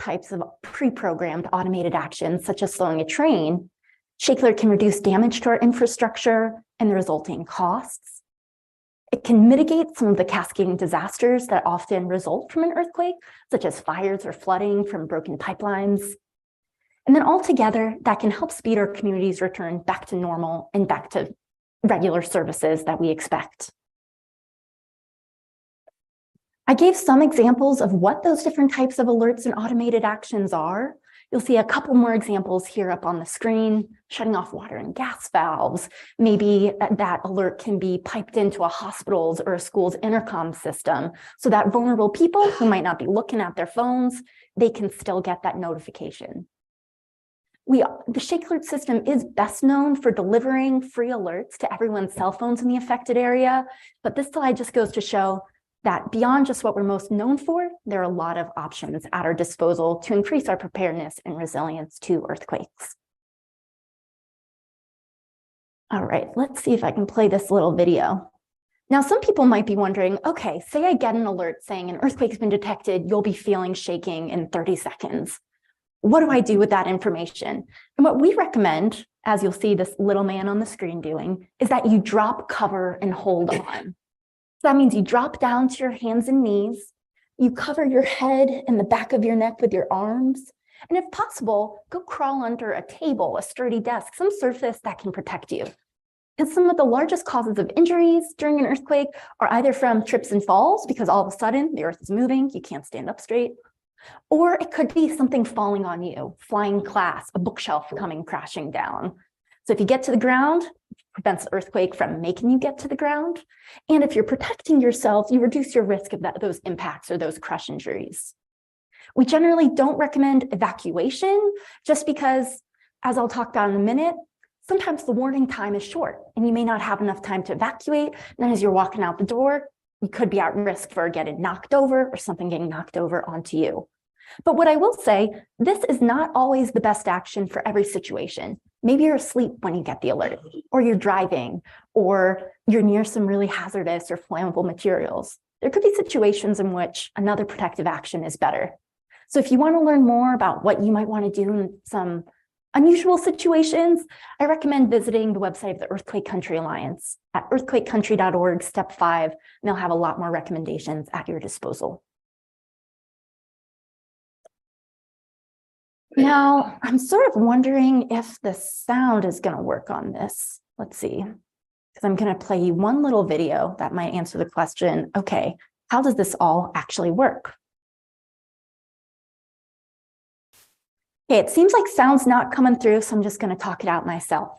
types of pre-programmed automated actions, such as slowing a train, Shake Alert can reduce damage to our infrastructure and the resulting costs. It can mitigate some of the cascading disasters that often result from an earthquake, such as fires or flooding from broken pipelines. And then altogether, that can help speed our community's return back to normal and back to regular services that we expect. I gave some examples of what those different types of alerts and automated actions are. You'll see a couple more examples here up on the screen: shutting off water and gas valves. Maybe that alert can be piped into a hospital's or a school's intercom system so that vulnerable people who might not be looking at their phones, they can still get that notification. The Shake Alert system is best known for delivering free alerts to everyone's cell phones in the affected area, but this slide just goes to show that beyond just what we're most known for, there are a lot of options at our disposal to increase our preparedness and resilience to earthquakes. All right, let's see if I can play this little video. Now, some people might be wondering, okay, say I get an alert saying an earthquake's been detected, you'll be feeling shaking in 30 seconds. What do I do with that information? And what we recommend, as you'll see this little man on the screen doing, is that you drop, cover, and hold on. So that means you drop down to your hands and knees, you cover your head and the back of your neck with your arms, and if possible, go crawl under a table, a sturdy desk, some surface that can protect you. Because some of the largest causes of injuries during an earthquake are either from trips and falls, because all of a sudden the earth is moving, you can't stand up straight, or it could be something falling on you, flying glass, a bookshelf coming crashing down. So if you get to the ground, it prevents the earthquake from making you get to the ground. And if you're protecting yourself, you reduce your risk of those impacts or those crush injuries. We generally don't recommend evacuation just because, as I'll talk about in a minute, sometimes the warning time is short and you may not have enough time to evacuate. And then as you're walking out the door, you could be at risk for getting knocked over or something getting knocked over onto you. But what I will say, this is not always the best action for every situation. Maybe you're asleep when you get the alert, or you're driving, or you're near some really hazardous or flammable materials. There could be situations in which another protective action is better. So if you want to learn more about what you might want to do in some unusual situations, I recommend visiting the website of the Earthquake Country Alliance at earthquakecountry.org, step 5, and they'll have a lot more recommendations at your disposal. Now, I'm sort of wondering if the sound is going to work on this. Let's see, because I'm going to play you one little video that might answer the question, okay, how does this all actually work? Okay, it seems like sound's not coming through, so I'm just going to talk it out myself.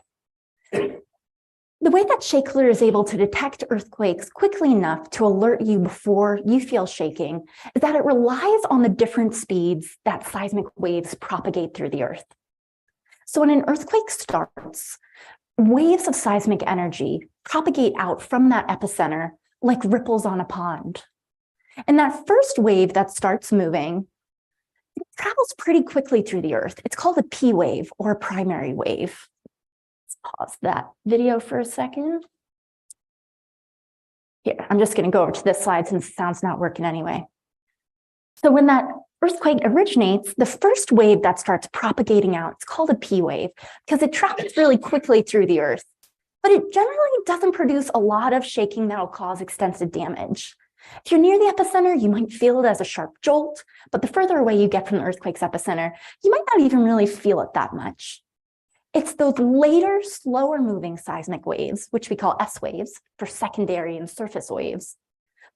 The way that Shake Alert is able to detect earthquakes quickly enough to alert you before you feel shaking is that it relies on the different speeds that seismic waves propagate through the earth. So when an earthquake starts, waves of seismic energy propagate out from that epicenter like ripples on a pond. And that first wave that starts moving, it travels pretty quickly through the earth. It's called a P wave or a primary wave. Pause that video for a second. Here, I'm just going to go over to this slide since the sound's not working anyway. So when that earthquake originates, the first wave that starts propagating out, it's called a P wave because it travels really quickly through the earth, but it generally doesn't produce a lot of shaking that'll cause extensive damage. If you're near the epicenter, you might feel it as a sharp jolt, but the further away you get from the earthquake's epicenter, you might not even really feel it that much. It's those later, slower moving seismic waves, which we call S waves for secondary and surface waves.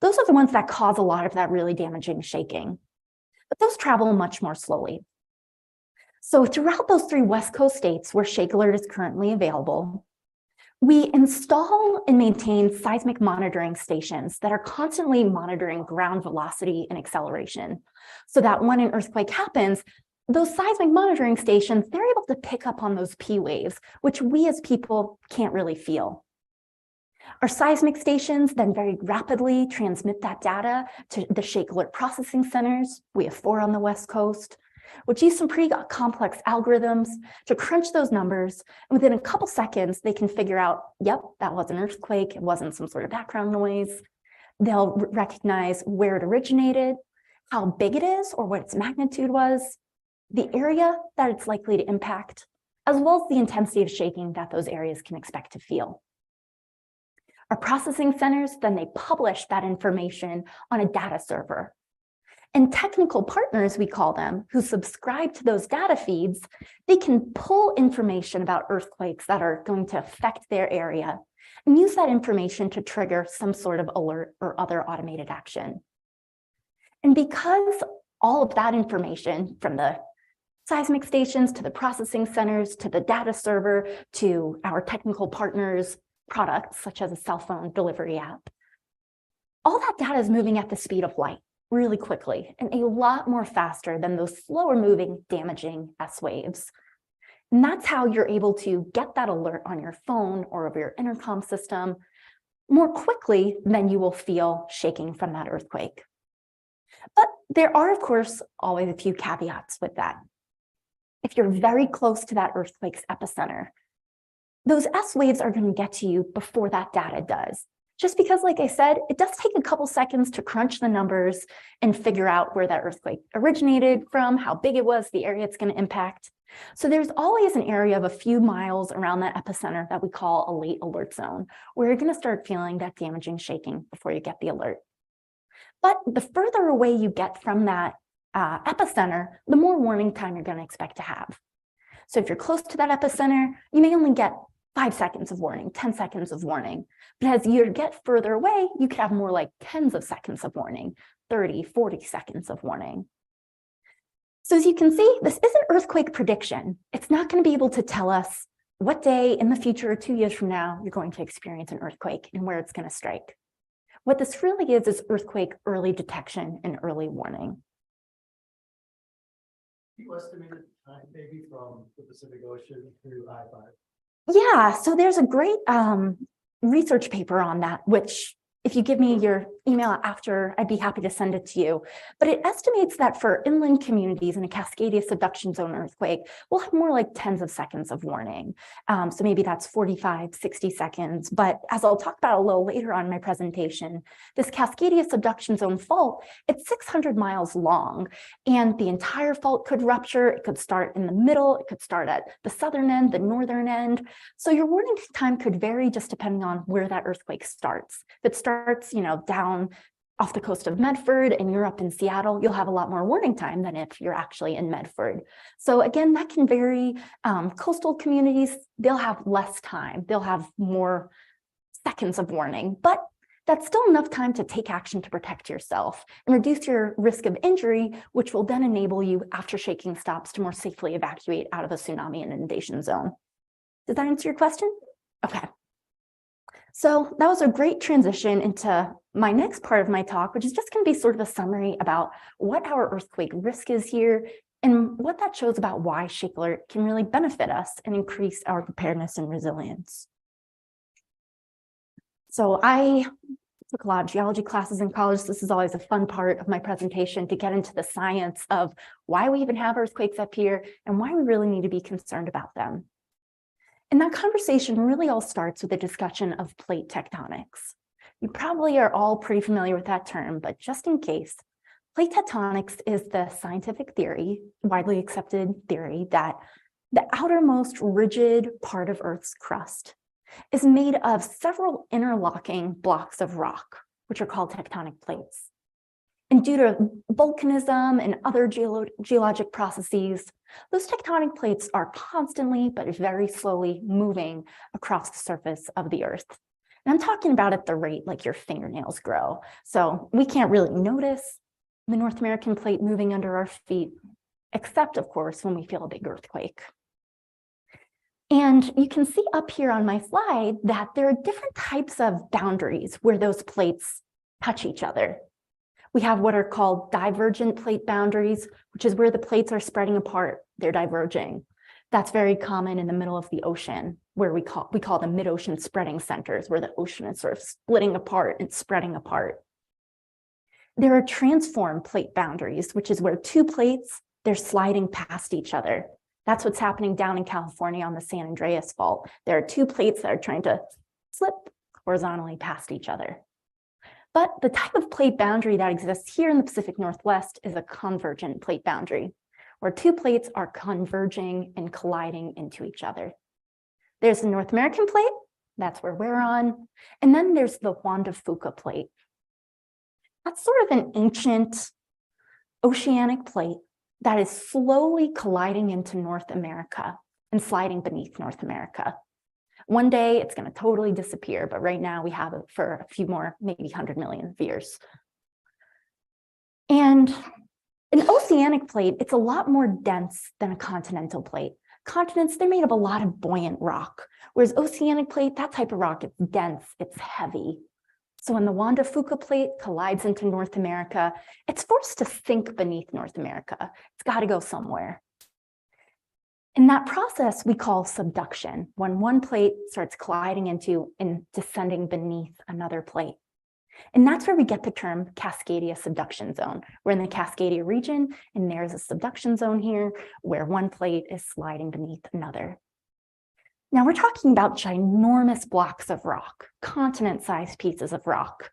Those are the ones that cause a lot of that really damaging shaking, but those travel much more slowly. So throughout those 3 West Coast states where Shake Alert is currently available, we install and maintain seismic monitoring stations that are constantly monitoring ground velocity and acceleration, so that when an earthquake happens, those seismic monitoring stations, they're able to pick up on those P waves, which we as people can't really feel. Our seismic stations then very rapidly transmit that data to the Shake Alert processing centers. We have 4 on the West Coast, which use some pretty complex algorithms to crunch those numbers. And within a couple seconds, they can figure out, yep, that was an earthquake. It wasn't some sort of background noise. They'll recognize where it originated, how big it is or what its magnitude was, the area that it's likely to impact, as well as the intensity of shaking that those areas can expect to feel. Our processing centers, then they publish that information on a data server. And technical partners, we call them, who subscribe to those data feeds, they can pull information about earthquakes that are going to affect their area and use that information to trigger some sort of alert or other automated action. And because all of that information, from the seismic stations to the processing centers to the data server to our technical partners' products, such as a cell phone delivery app, all that data is moving at the speed of light really quickly and a lot more faster than those slower moving damaging S waves. And that's how you're able to get that alert on your phone or over your intercom system more quickly than you will feel shaking from that earthquake. But there are, of course, always a few caveats with that. If you're very close to that earthquake's epicenter, those S waves are going to get to you before that data does. Just because, like I said, it does take a couple seconds to crunch the numbers and figure out where that earthquake originated from, how big it was, the area it's going to impact. So there's always an area of a few miles around that epicenter that we call a late alert zone, where you're going to start feeling that damaging shaking before you get the alert. But the further away you get from that epicenter, the more warning time you're going to expect to have. So if you're close to that epicenter, you may only get 5 seconds of warning, 10 seconds of warning. But as you get further away, you could have more like tens of seconds of warning, 30, 40 seconds of warning. So as you can see, this isn't earthquake prediction. It's not going to be able to tell us what day in the future, 2 years from now, you're going to experience an earthquake and where it's going to strike. What this really is earthquake early detection and early warning. You estimated time maybe from the Pacific Ocean to I-5? Yeah, so there's a great research paper on that, which if you give me your email after, I'd be happy to send it to you. But it estimates that for inland communities in a Cascadia subduction zone earthquake, we'll have more like tens of seconds of warning. So maybe that's 45, 60 seconds. But as I'll talk about a little later on in my presentation, this Cascadia subduction zone fault, it's 600 miles long, and the entire fault could rupture. It could start in the middle. It could start at the southern end, the northern end. So your warning time could vary just depending on where that earthquake starts. If it starts, down off the coast of Medford and you're up in Seattle, you'll have a lot more warning time than if you're actually in Medford. So again, that can vary. Coastal communities, they'll have less time. They'll have more seconds of warning, but that's still enough time to take action to protect yourself and reduce your risk of injury, which will then enable you, after shaking stops, to more safely evacuate out of a tsunami and inundation zone. Does that answer your question? Okay. So that was a great transition into my next part of my talk, which is just going to be sort of a summary about what our earthquake risk is here and what that shows about why Shake Alert can really benefit us and increase our preparedness and resilience. So I took a lot of geology classes in college. This is always a fun part of my presentation, to get into the science of why we even have earthquakes up here and why we really need to be concerned about them. And that conversation really all starts with a discussion of plate tectonics. You probably are all pretty familiar with that term, but just in case, plate tectonics is the scientific theory, widely accepted theory, that the outermost rigid part of Earth's crust is made of several interlocking blocks of rock, which are called tectonic plates. And due to volcanism and other geologic processes, those tectonic plates are constantly but very slowly moving across the surface of the Earth. And I'm talking about at the rate like your fingernails grow. So we can't really notice the North American plate moving under our feet, except, of course, when we feel a big earthquake. And you can see up here on my slide that there are different types of boundaries where those plates touch each other. We have what are called divergent plate boundaries, which is where the plates are spreading apart, they're diverging. That's very common in the middle of the ocean, where we call them mid-ocean spreading centers, where the ocean is sort of splitting apart and spreading apart. There are transform plate boundaries, which is where two plates, they're sliding past each other. That's what's happening down in California on the San Andreas Fault. There are two plates that are trying to slip horizontally past each other. But the type of plate boundary that exists here in the Pacific Northwest is a convergent plate boundary, where two plates are converging and colliding into each other. There's the North American plate, that's where we're on, and then there's the Juan de Fuca plate. That's sort of an ancient oceanic plate that is slowly colliding into North America and sliding beneath North America. One day it's going to totally disappear, but right now we have it for a few more, maybe 100 million years. And an oceanic plate, it's a lot more dense than a continental plate. Continents, they're made of a lot of buoyant rock, whereas oceanic plate, that type of rock, it's dense, it's heavy. So when the Juan de Fuca plate collides into North America, it's forced to sink beneath North America. It's got to go somewhere. In that process, we call subduction, when one plate starts colliding into and descending beneath another plate. And that's where we get the term Cascadia subduction zone. We're in the Cascadia region, and there's a subduction zone here where one plate is sliding beneath another. Now we're talking about ginormous blocks of rock, continent-sized pieces of rock.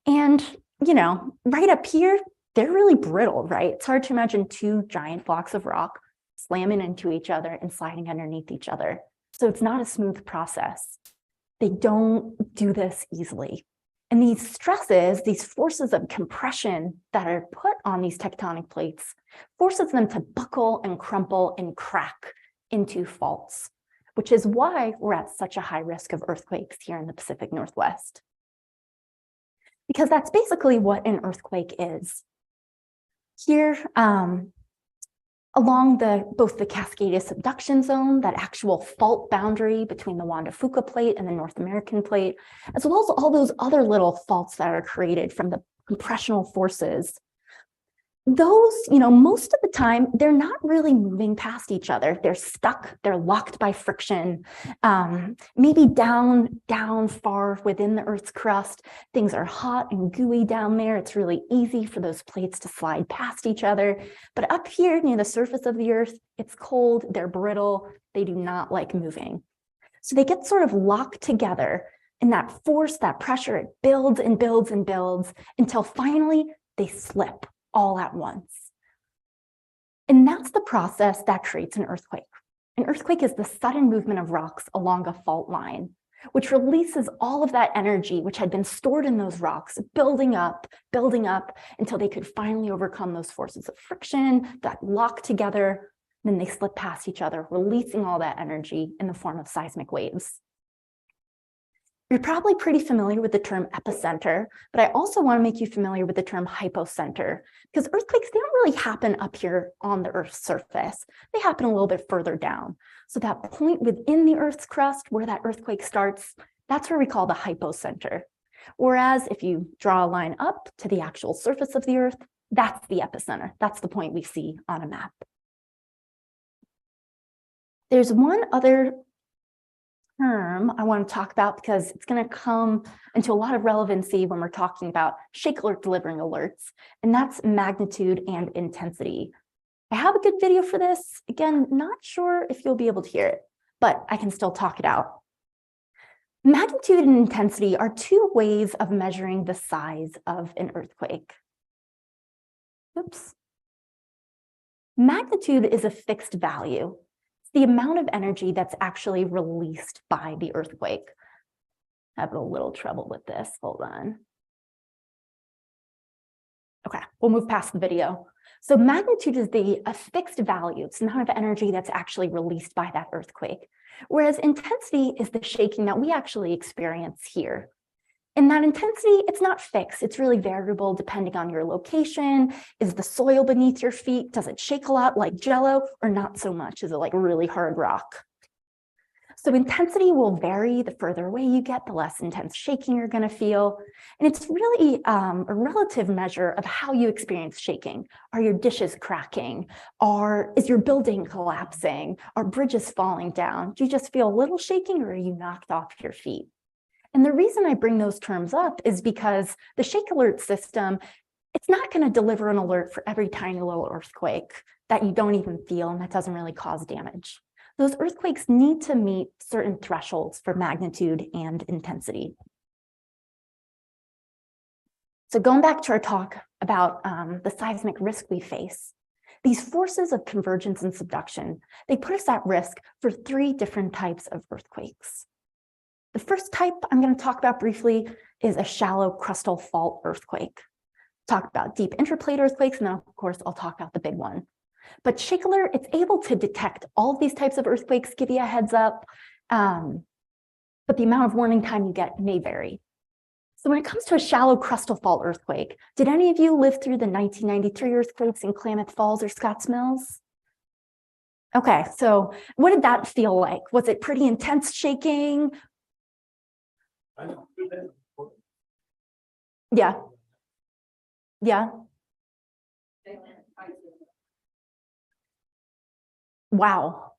And, you know, right up here, they're really brittle, right? It's hard to imagine two giant blocks of rock slamming into each other and sliding underneath each other. So it's not a smooth process. They don't do this easily. And these stresses, these forces of compression that are put on these tectonic plates, forces them to buckle and crumple and crack into faults, which is why we're at such a high risk of earthquakes here in the Pacific Northwest. Because that's basically what an earthquake is. Here, along both the Cascadia subduction zone, that actual fault boundary between the Juan de Fuca plate and the North American plate, as well as all those other little faults that are created from the compressional forces, those, you know, most of the time, they're not really moving past each other. They're stuck, they're locked by friction, maybe down far within the Earth's crust. Things are hot and gooey down there. It's really easy for those plates to slide past each other. But up here near the surface of the Earth, it's cold, they're brittle, they do not like moving. So they get sort of locked together, and that force, that pressure, it builds and builds and builds until finally they slip all at once. And that's the process that creates an earthquake. An earthquake is the sudden movement of rocks along a fault line, which releases all of that energy which had been stored in those rocks, building up until they could finally overcome those forces of friction that lock together. Then they slip past each other, releasing all that energy in the form of seismic waves. You're probably pretty familiar with the term epicenter, but I also want to make you familiar with the term hypocenter, because earthquakes, they don't really happen up here on the Earth's surface. They happen a little bit further down. So that point within the Earth's crust where that earthquake starts, that's where we call the hypocenter. Whereas if you draw a line up to the actual surface of the Earth, that's the epicenter. That's the point we see on a map. There's one other term I want to talk about because it's going to come into a lot of relevancy when we're talking about shake alert delivering alerts, and that's magnitude and intensity. I have a good video for this. Again, not sure if you'll be able to hear it, but I can still talk it out. Magnitude and intensity are two ways of measuring the size of an earthquake. Oops. Magnitude is a fixed value. The amount of energy that's actually released by the earthquake. I have a little trouble with this, hold on. Okay, we'll move past the video. So magnitude is a fixed value. It's the amount of energy that's actually released by that earthquake. Whereas intensity is the shaking that we actually experience here. And that intensity, it's not fixed. It's really variable depending on your location. Is the soil beneath your feet, does it shake a lot like Jell-O, or not so much? Is it like really hard rock? So intensity will vary. The further away you get, the less intense shaking you're going to feel. And it's really a relative measure of how you experience shaking. Are your dishes cracking? Is your building collapsing? Are bridges falling down? Do you just feel a little shaking, or are you knocked off your feet? And the reason I bring those terms up is because the shake alert system, it's not going to deliver an alert for every tiny little earthquake that you don't even feel and that doesn't really cause damage. Those earthquakes need to meet certain thresholds for magnitude and intensity. So going back to our talk about the seismic risk we face, These forces of convergence and subduction, they put us at risk for 3 different types of earthquakes. The first type I'm going to talk about briefly is a shallow crustal fault earthquake. Talk about deep intraplate earthquakes, and then of course I'll talk about the big one. But Shake Alert, it's able to detect all of these types of earthquakes, give you a heads up, but the amount of warning time you get may vary. So when it comes to a shallow crustal fault earthquake, did any of you live through the 1993 earthquakes in Klamath Falls or Scotts Mills? Okay, so what did that feel like? Was it pretty intense shaking? Yeah. Yeah. Wow.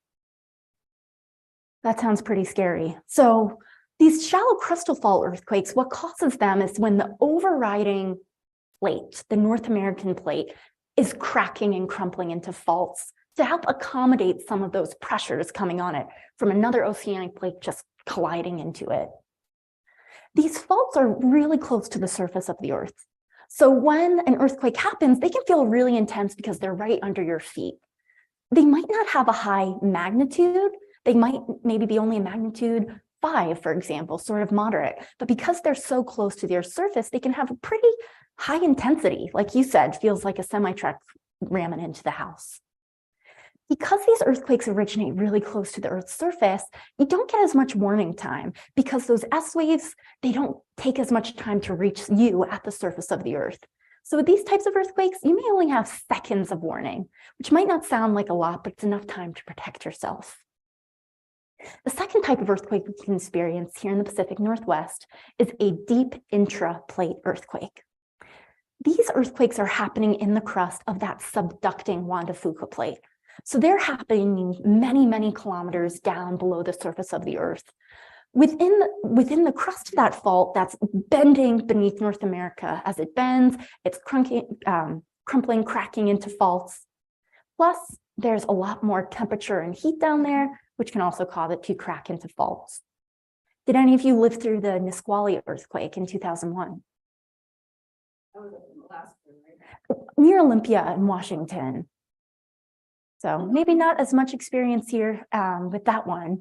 That sounds pretty scary. So these shallow crustal fault earthquakes, what causes them is when the overriding plate, the North American plate, is cracking and crumpling into faults to help accommodate some of those pressures coming on it from another oceanic plate just colliding into it. These faults are really close to the surface of the Earth. So when an earthquake happens, they can feel really intense because they're right under your feet. They might not have a high magnitude. They might maybe be only a magnitude 5, for example, sort of moderate. But because they're so close to the Earth's surface, they can have a pretty high intensity. Like you said, feels like a semi-truck ramming into the house. Because these earthquakes originate really close to the Earth's surface, you don't get as much warning time because those S waves, they don't take as much time to reach you at the surface of the Earth. So with these types of earthquakes, you may only have seconds of warning, which might not sound like a lot, but it's enough time to protect yourself. The second type of earthquake we can experience here in the Pacific Northwest is a deep intraplate earthquake. These earthquakes are happening in the crust of that subducting Juan de Fuca plate. So they're happening many, many kilometers down below the surface of the Earth. Within the crust of that fault that's bending beneath North America, as it bends, it's crumpling, cracking into faults. Plus, there's a lot more temperature and heat down there, which can also cause it to crack into faults. Did any of you live through the Nisqually earthquake in 2001? That was in Alaska, right? Near Olympia in Washington. So maybe not as much experience here with that one.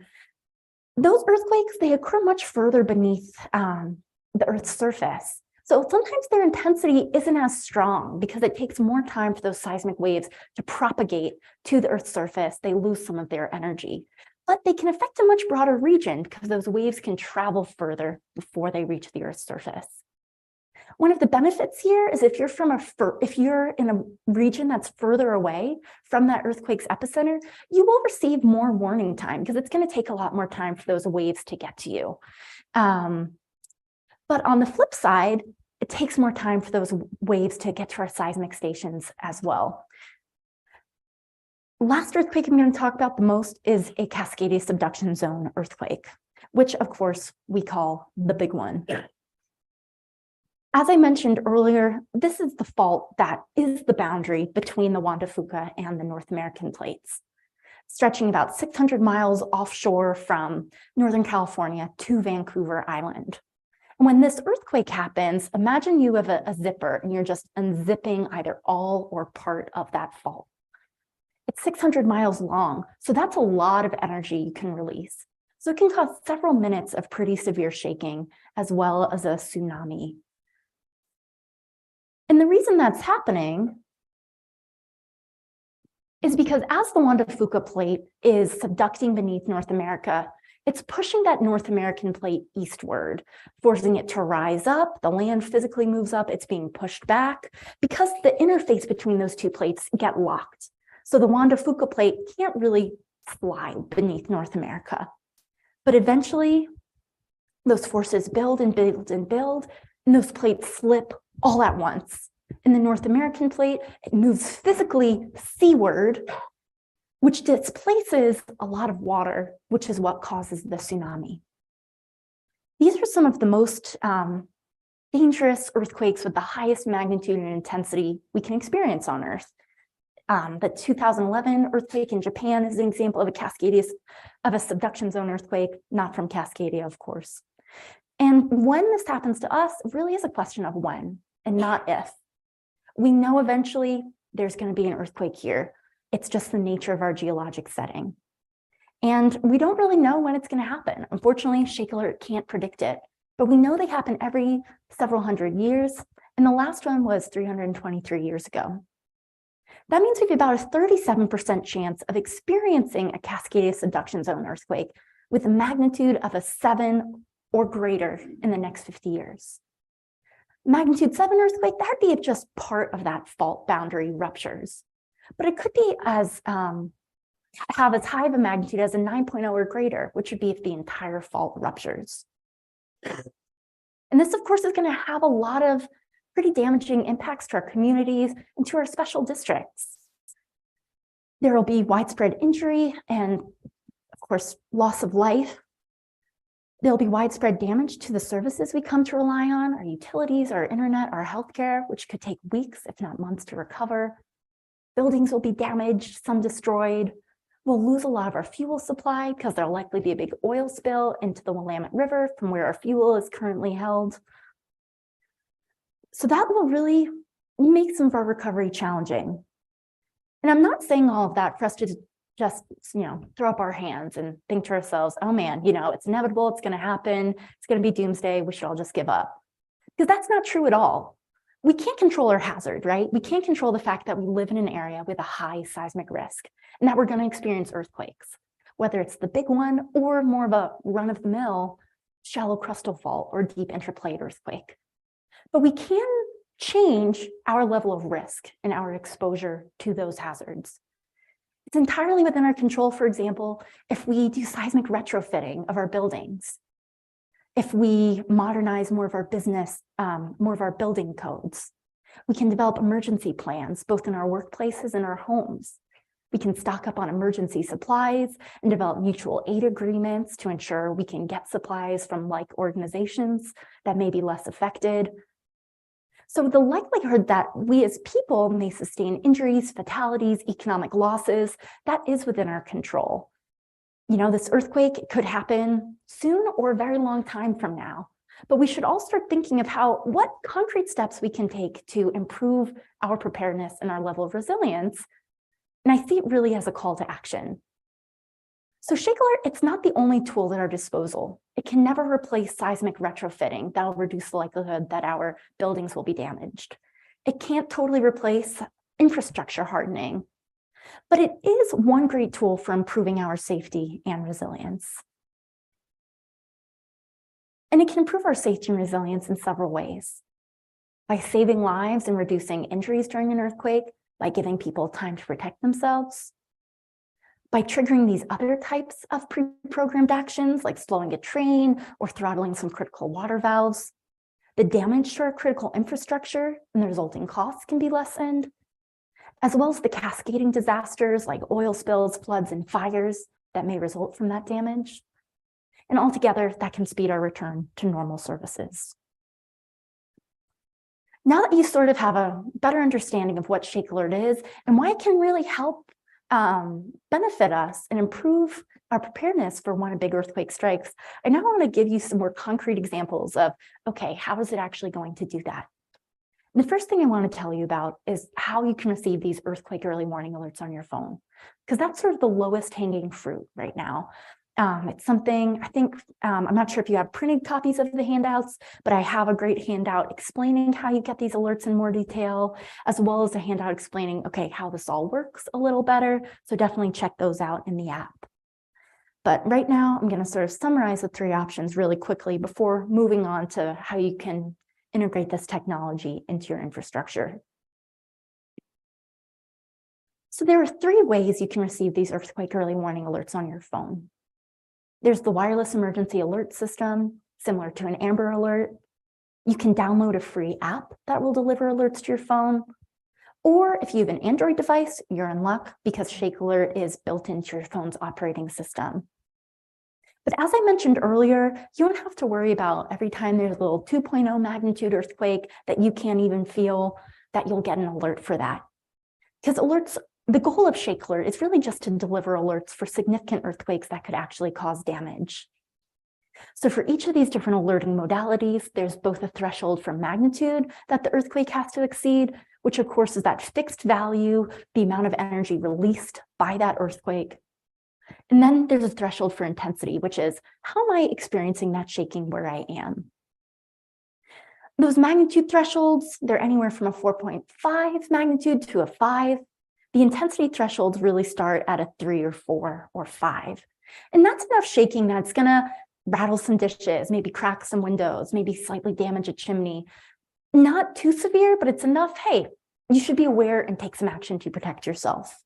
Those earthquakes, they occur much further beneath the Earth's surface. So sometimes their intensity isn't as strong because it takes more time for those seismic waves to propagate to the Earth's surface. They lose some of their energy, but they can affect a much broader region because those waves can travel further before they reach the Earth's surface. One of the benefits here is if you're in a region that's further away from that earthquake's epicenter, you will receive more warning time because it's going to take a lot more time for those waves to get to you. But on the flip side, it takes more time for those waves to get to our seismic stations as well. Last earthquake I'm going to talk about the most is a Cascadia subduction zone earthquake, which of course we call the big one. As I mentioned earlier, this is the fault that is the boundary between the Juan de Fuca and the North American plates, stretching about 600 miles offshore from Northern California to Vancouver Island. And when this earthquake happens, imagine you have a zipper and you're just unzipping either all or part of that fault. It's 600 miles long, so that's a lot of energy you can release. So it can cause several minutes of pretty severe shaking as well as a tsunami. And the reason that's happening is because as the Juan de Fuca plate is subducting beneath North America, it's pushing that North American plate eastward, forcing it to rise up. The land physically moves up, it's being pushed back because the interface between those two plates get locked. So the Juan de Fuca plate can't really fly beneath North America. But eventually, those forces build and build and build, and those plates slip all at once. In the North American plate, it moves physically seaward, which displaces a lot of water, which is what causes the tsunami. These are some of the most dangerous earthquakes with the highest magnitude and intensity we can experience on Earth. The 2011 earthquake in Japan is an example of a subduction zone earthquake, not from Cascadia, of course. And when this happens to us, it really is a question of when and not if. We know eventually there's going to be an earthquake here. It's just the nature of our geologic setting. And we don't really know when it's going to happen. Unfortunately, Shake Alert can't predict it, but we know they happen every several hundred years. And the last one was 323 years ago. That means we have about a 37% chance of experiencing a Cascadia subduction zone earthquake with a magnitude of a 7 or greater in the next 50 years. Magnitude 7 earthquake, that'd be if just part of that fault boundary ruptures. But it could be as have as high of a magnitude as a 9.0 or greater, which would be if the entire fault ruptures. And this, of course, is going to have a lot of pretty damaging impacts to our communities and to our special districts. There will be widespread injury and, of course, loss of life. There'll be widespread damage to the services we come to rely on, our utilities, our internet, our healthcare, which could take weeks, if not months, to recover. Buildings will be damaged, some destroyed. We'll lose a lot of our fuel supply because there'll likely be a big oil spill into the Willamette River from where our fuel is currently held. So that will really make some of our recovery challenging. And I'm not saying all of that for us to just, throw up our hands and think to ourselves, oh man, it's inevitable, it's going to happen, it's going to be doomsday, we should all just give up. Because that's not true at all. We can't control our hazard, right? We can't control the fact that we live in an area with a high seismic risk and that we're going to experience earthquakes, whether it's the big one or more of a run-of-the-mill shallow crustal fault or deep intraplate earthquake. But we can change our level of risk and our exposure to those hazards. It's entirely within our control, for example, if we do seismic retrofitting of our buildings, if we modernize more of our business, more of our building codes. We can develop emergency plans, both in our workplaces and our homes. We can stock up on emergency supplies and develop mutual aid agreements to ensure we can get supplies from like organizations that may be less affected. So the likelihood that we as people may sustain injuries, fatalities, economic losses, that is within our control. This earthquake could happen soon or a very long time from now, but we should all start thinking of what concrete steps we can take to improve our preparedness and our level of resilience. And I see it really as a call to action. So Shake Alert, it's not the only tool at our disposal. It can never replace seismic retrofitting that'll reduce the likelihood that our buildings will be damaged. It can't totally replace infrastructure hardening, but it is one great tool for improving our safety and resilience. And it can improve our safety and resilience in several ways. By saving lives and reducing injuries during an earthquake, by giving people time to protect themselves, by triggering these other types of pre-programmed actions like slowing a train or throttling some critical water valves, the damage to our critical infrastructure and the resulting costs can be lessened, as well as the cascading disasters like oil spills, floods, and fires that may result from that damage. And altogether, that can speed our return to normal services. Now that you sort of have a better understanding of what Shake Alert is and why it can really help benefit us and improve our preparedness for when a big earthquake strikes, I now want to give you some more concrete examples of, okay, how is it actually going to do that? And the first thing I want to tell you about is how you can receive these earthquake early warning alerts on your phone, because that's sort of the lowest hanging fruit right now. It's something I think, I'm not sure if you have printed copies of the handouts, but I have a great handout explaining how you get these alerts in more detail, as well as a handout explaining, okay, how this all works a little better. So definitely check those out in the app. But right now, I'm going to sort of summarize the three options really quickly before moving on to how you can integrate this technology into your infrastructure. So there are three ways you can receive these earthquake early warning alerts on your phone. There's the wireless emergency alert system, similar to an Amber Alert. You can download a free app that will deliver alerts to your phone. Or if you have an Android device, you're in luck because Shake Alert is built into your phone's operating system. But as I mentioned earlier, you don't have to worry about every time there's a little 2.0 magnitude earthquake that you can't even feel that you'll get an alert for that. Because alerts, the goal of Shake Alert is really just to deliver alerts for significant earthquakes that could actually cause damage. So for each of these different alerting modalities, there's both a threshold for magnitude that the earthquake has to exceed, which of course is that fixed value, the amount of energy released by that earthquake. And then there's a threshold for intensity, which is how am I experiencing that shaking where I am? Those magnitude thresholds, they're anywhere from a 4.5 magnitude to a 5. The intensity thresholds really start at a 3 or 4 or 5. And that's enough shaking that's going to rattle some dishes, maybe crack some windows, maybe slightly damage a chimney. Not too severe, but it's enough, hey, you should be aware and take some action to protect yourself.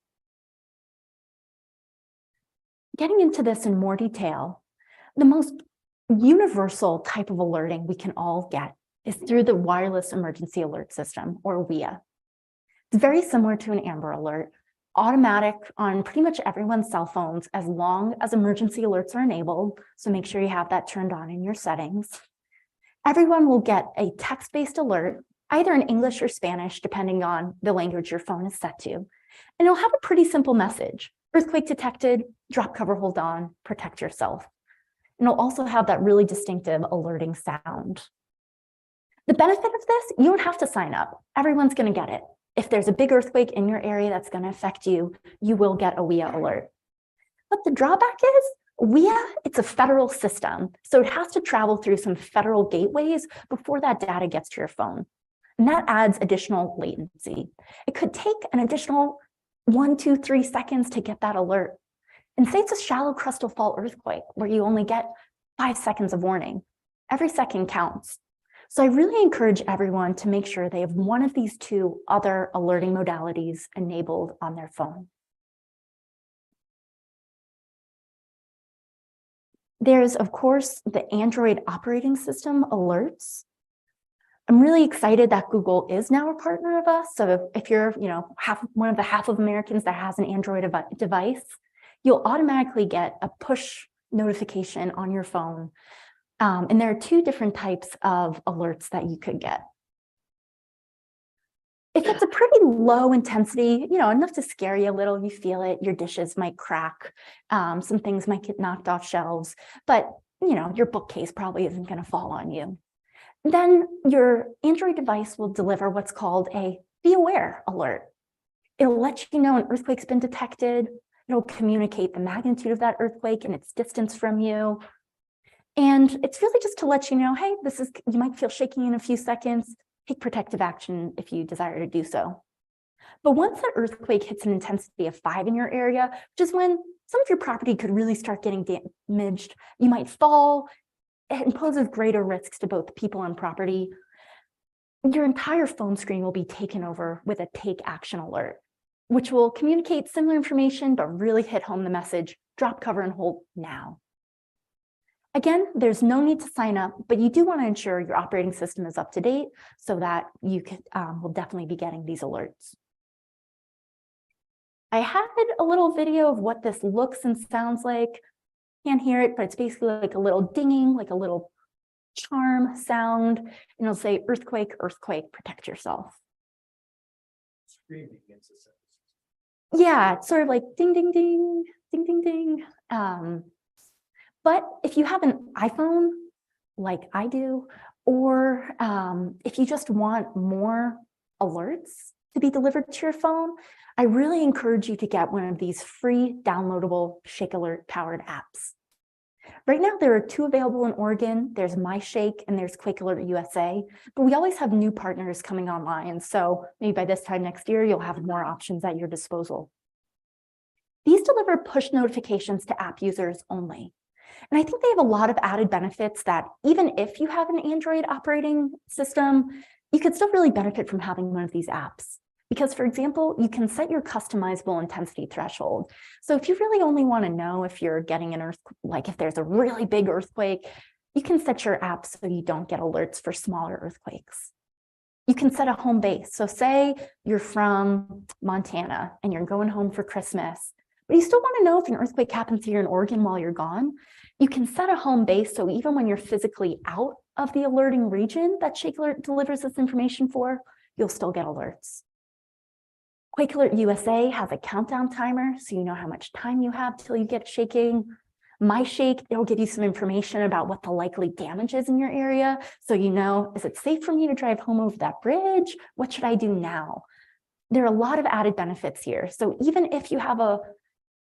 Getting into this in more detail, the most universal type of alerting we can all get is through the Wireless Emergency Alert System, or WEA. It's very similar to an Amber Alert, automatic on pretty much everyone's cell phones as long as emergency alerts are enabled, so make sure you have that turned on in your settings. Everyone will get a text-based alert, either in English or Spanish, depending on the language your phone is set to. And it'll have a pretty simple message. Earthquake detected, drop cover, hold on, protect yourself. And it'll also have that really distinctive alerting sound. The benefit of this, you don't have to sign up. Everyone's going to get it. If there's a big earthquake in your area that's going to affect you, you will get a WEA alert. But the drawback is, WEA, it's a federal system, so it has to travel through some federal gateways before that data gets to your phone. And that adds additional latency. It could take an additional 1, 2, 3 seconds to get that alert. And say it's a shallow crustal fault earthquake where you only get 5 seconds of warning. Every second counts. So I really encourage everyone to make sure they have one of these 2 other alerting modalities enabled on their phone. There's, of course, the Android operating system alerts. I'm really excited that Google is now a partner of us. So if you're, one of the half of Americans that has an Android device, you'll automatically get a push notification on your phone. And there are 2 different types of alerts that you could get. If it's a pretty low intensity, enough to scare you a little, you feel it, your dishes might crack, some things might get knocked off shelves, but your bookcase probably isn't going to fall on you. Then your Android device will deliver what's called a Be Aware alert. It'll let you know an earthquake's been detected. It'll communicate the magnitude of that earthquake and its distance from you. And it's really just to let you know, hey, you might feel shaking in a few seconds. Take protective action if you desire to do so. But once that earthquake hits an intensity of 5 in your area, which is when some of your property could really start getting damaged, you might fall. It poses greater risks to both people and property. Your entire phone screen will be taken over with a take action alert, which will communicate similar information, but really hit home the message, drop cover and hold now. Again, there's no need to sign up, but you do want to ensure your operating system is up to date so that you will definitely be getting these alerts. I had a little video of what this looks and sounds like. Can't hear it, but it's basically like a little dinging, like a little charm sound, and it'll say earthquake, earthquake, protect yourself. Screaming against the sound. Yeah, it's sort of like ding, ding, ding, ding, ding, ding. But if you have an iPhone, like I do, or if you just want more alerts to be delivered to your phone, I really encourage you to get one of these free downloadable Shake Alert powered apps. Right now, there are 2 available in Oregon. There's MyShake and there's Quake Alert USA, but we always have new partners coming online. So maybe by this time next year, you'll have more options at your disposal. These deliver push notifications to app users only. And I think they have a lot of added benefits that even if you have an Android operating system, you could still really benefit from having one of these apps. Because, for example, you can set your customizable intensity threshold. So if you really only want to know if you're getting an earthquake, like if there's a really big earthquake, you can set your app so you don't get alerts for smaller earthquakes. You can set a home base. So say you're from Montana and you're going home for Christmas, but you still want to know if an earthquake happens here in Oregon while you're gone. You can set a home base so even when you're physically out of the alerting region that Shake Alert delivers this information for, you'll still get alerts. Quake Alert USA has a countdown timer, so you know how much time you have till you get shaking. My Shake, it'll give you some information about what the likely damage is in your area. So you know, is it safe for me to drive home over that bridge? What should I do now? There are a lot of added benefits here. So even if you have a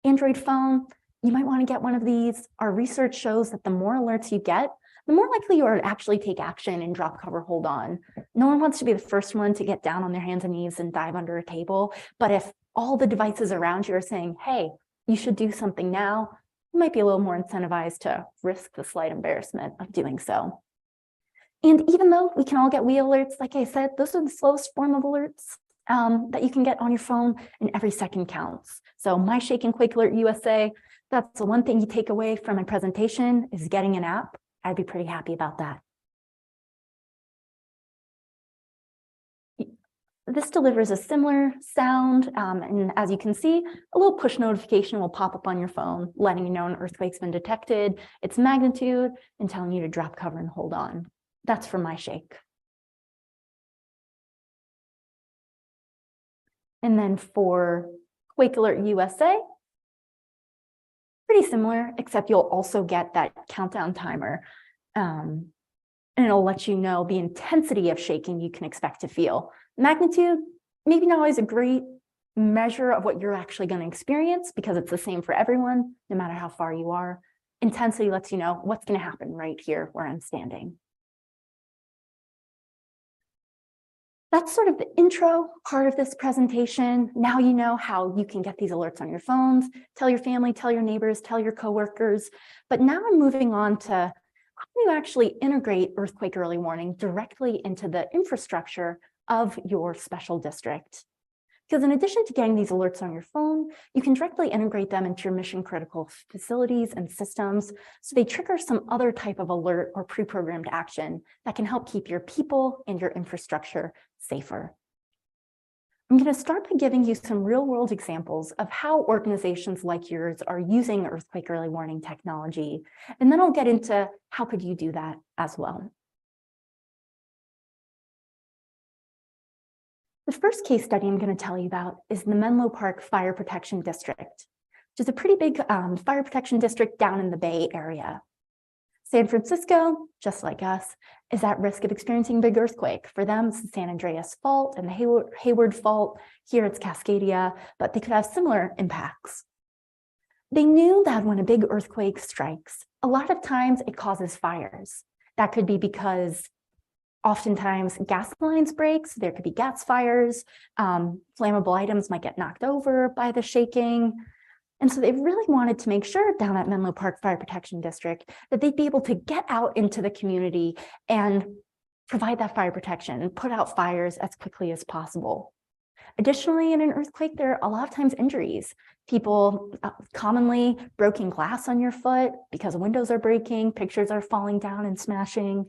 Android phone, you might want to get one of these. Our research shows that the more alerts you get, the more likely you are to actually take action and drop, cover, hold on. No one wants to be the first one to get down on their hands and knees and dive under a table. But if all the devices around you are saying, hey, you should do something now, you might be a little more incentivized to risk the slight embarrassment of doing so. And even though we can all get wheel alerts, like I said, those are the slowest form of alerts that you can get on your phone, and every second counts. So My Shake and Quick Alert USA, that's the one thing you take away from my presentation is getting an app. I'd be pretty happy about that. This delivers a similar sound, and as you can see, a little push notification will pop up on your phone, letting you know an earthquake's been detected, its magnitude, and telling you to drop, cover, and hold on. That's for My Shake. And then for Quake Alert USA, pretty similar, except you'll also get that countdown timer. And it'll let you know the intensity of shaking you can expect to feel. Magnitude, maybe not always a great measure of what you're actually going to experience because it's the same for everyone, no matter how far you are. Intensity lets you know what's going to happen right here where I'm standing. That's sort of the intro part of this presentation. Now you know how you can get these alerts on your phones, tell your family, tell your neighbors, tell your coworkers. But now I'm moving on to how do you actually integrate earthquake early warning directly into the infrastructure of your special district. Because in addition to getting these alerts on your phone, you can directly integrate them into your mission critical facilities and systems so they trigger some other type of alert or pre-programmed action that can help keep your people and your infrastructure safer. I'm going to start by giving you some real-world examples of how organizations like yours are using earthquake early warning technology, and then I'll get into how could you do that as well. The first case study I'm going to tell you about is the Menlo Park Fire Protection District, which is a pretty big fire protection district down in the Bay Area. San Francisco, just like us, is at risk of experiencing a big earthquake. For them, it's the San Andreas Fault and the Hayward Fault. Here it's Cascadia, but they could have similar impacts. They knew that when a big earthquake strikes, a lot of times it causes fires. That could be because oftentimes gas lines break, so there could be gas fires. Flammable items might get knocked over by the shaking. And so they really wanted to make sure down at Menlo Park Fire Protection District that they'd be able to get out into the community and provide that fire protection and put out fires as quickly as possible. Additionally, in an earthquake, there are a lot of times injuries. People commonly broken glass on your foot because windows are breaking, pictures are falling down and smashing.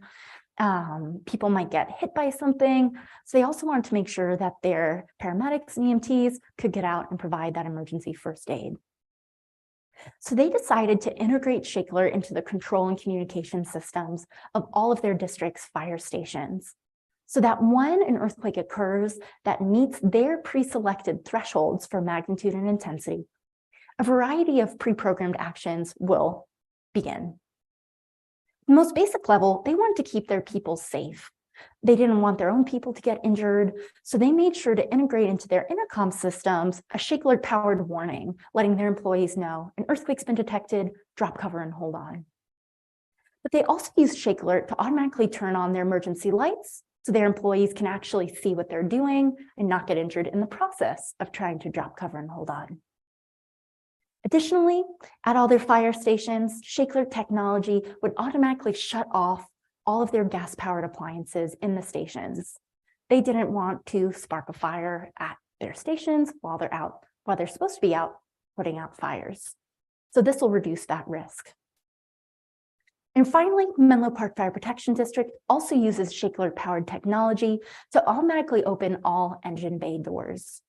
People might get hit by something. So they also wanted to make sure that their paramedics and EMTs could get out and provide that emergency first aid. So they decided to integrate Shake Alert into the control and communication systems of all of their district's fire stations, so that when an earthquake occurs that meets their pre-selected thresholds for magnitude and intensity, a variety of pre-programmed actions will begin. The most basic level, they wanted to keep their people safe. They didn't want their own people to get injured, so they made sure to integrate into their intercom systems a Shake Alert powered warning, letting their employees know an earthquake's been detected, drop, cover, and hold on. But they also used Shake Alert to automatically turn on their emergency lights so their employees can actually see what they're doing and not get injured in the process of trying to drop, cover, and hold on. Additionally, at all their fire stations, Shake Alert technology would automatically shut off all of their gas-powered appliances in the stations. They didn't want to spark a fire at their stations while they're supposed to be out putting out fires. So this will reduce that risk. And finally, Menlo Park Fire Protection District also uses Shake Alert powered technology to automatically open all engine bay doors.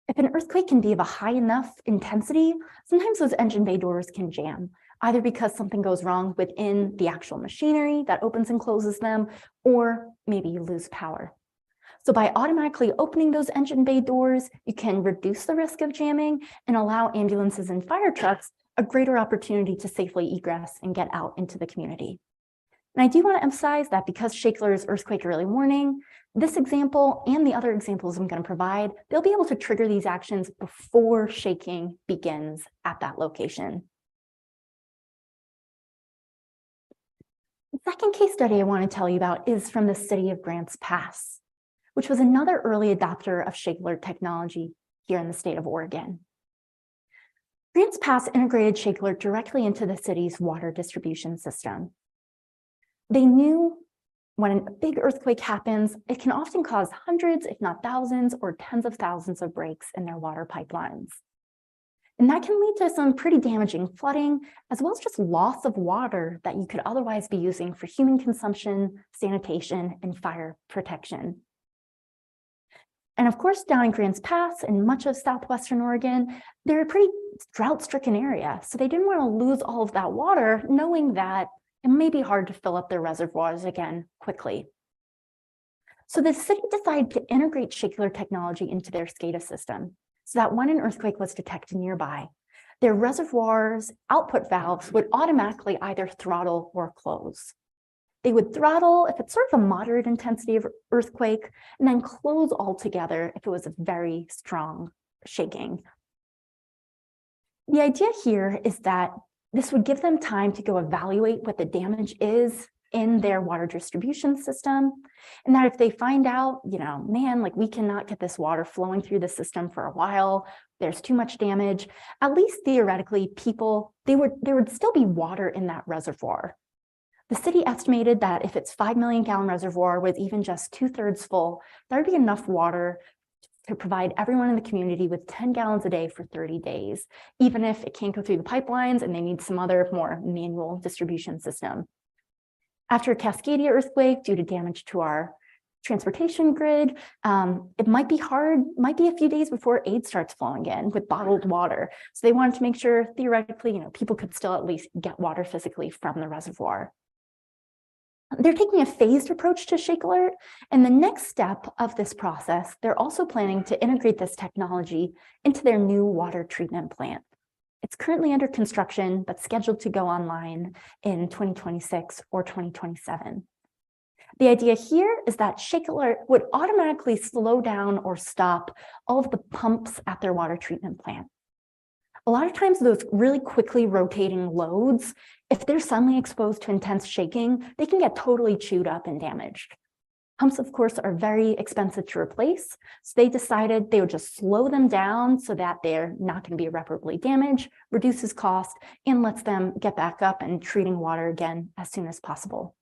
If an earthquake can be of a high enough intensity, sometimes those engine bay doors can jam, either because something goes wrong within the actual machinery that opens and closes them, or maybe you lose power. So by automatically opening those engine bay doors, you can reduce the risk of jamming and allow ambulances and fire trucks a greater opportunity to safely egress and get out into the community. And I do want to emphasize that because Shakler is earthquake early warning, this example and the other examples I'm going to provide, they'll be able to trigger these actions before shaking begins at that location. The second case study I want to tell you about is from the city of Grants Pass, which was another early adopter of Shakler technology here in the state of Oregon. Grants Pass integrated Shakler directly into the city's water distribution system. They knew when a big earthquake happens, it can often cause hundreds, if not thousands, or tens of thousands of breaks in their water pipelines. And that can lead to some pretty damaging flooding, as well as just loss of water that you could otherwise be using for human consumption, sanitation, and fire protection. And of course, down in Grants Pass and much of southwestern Oregon, they're a pretty drought-stricken area. So they didn't want to lose all of that water, knowing that it may be hard to fill up their reservoirs again quickly. So the city decided to integrate Shakler technology into their SCADA system so that when an earthquake was detected nearby, their reservoirs' output valves would automatically either throttle or close. They would throttle if it's sort of a moderate intensity of earthquake, and then close altogether if it was a very strong shaking. The idea here is that this would give them time to go evaluate what the damage is in their water distribution system, and that if they find out, man, like we cannot get this water flowing through the system for a while, there's too much damage, at least theoretically, there would still be water in that reservoir. The city estimated that if its 5 million gallon reservoir was even just 2/3 full, there would be enough water to provide everyone in the community with 10 gallons a day for 30 days, even if it can't go through the pipelines and they need some other more manual distribution system. After a Cascadia earthquake due to damage to our transportation grid, it might be a few days before aid starts flowing in with bottled water. So they wanted to make sure theoretically, people could still at least get water physically from the reservoir. They're taking a phased approach to Shake Alert, and the next step of this process, they're also planning to integrate this technology into their new water treatment plant. It's currently under construction, but scheduled to go online in 2026 or 2027. The idea here is that Shake Alert would automatically slow down or stop all of the pumps at their water treatment plant. A lot of times those really quickly rotating loads, if they're suddenly exposed to intense shaking, they can get totally chewed up and damaged. Pumps, of course, are very expensive to replace, so they decided they would just slow them down so that they're not going to be irreparably damaged, reduces cost, and lets them get back up and treating water again as soon as possible.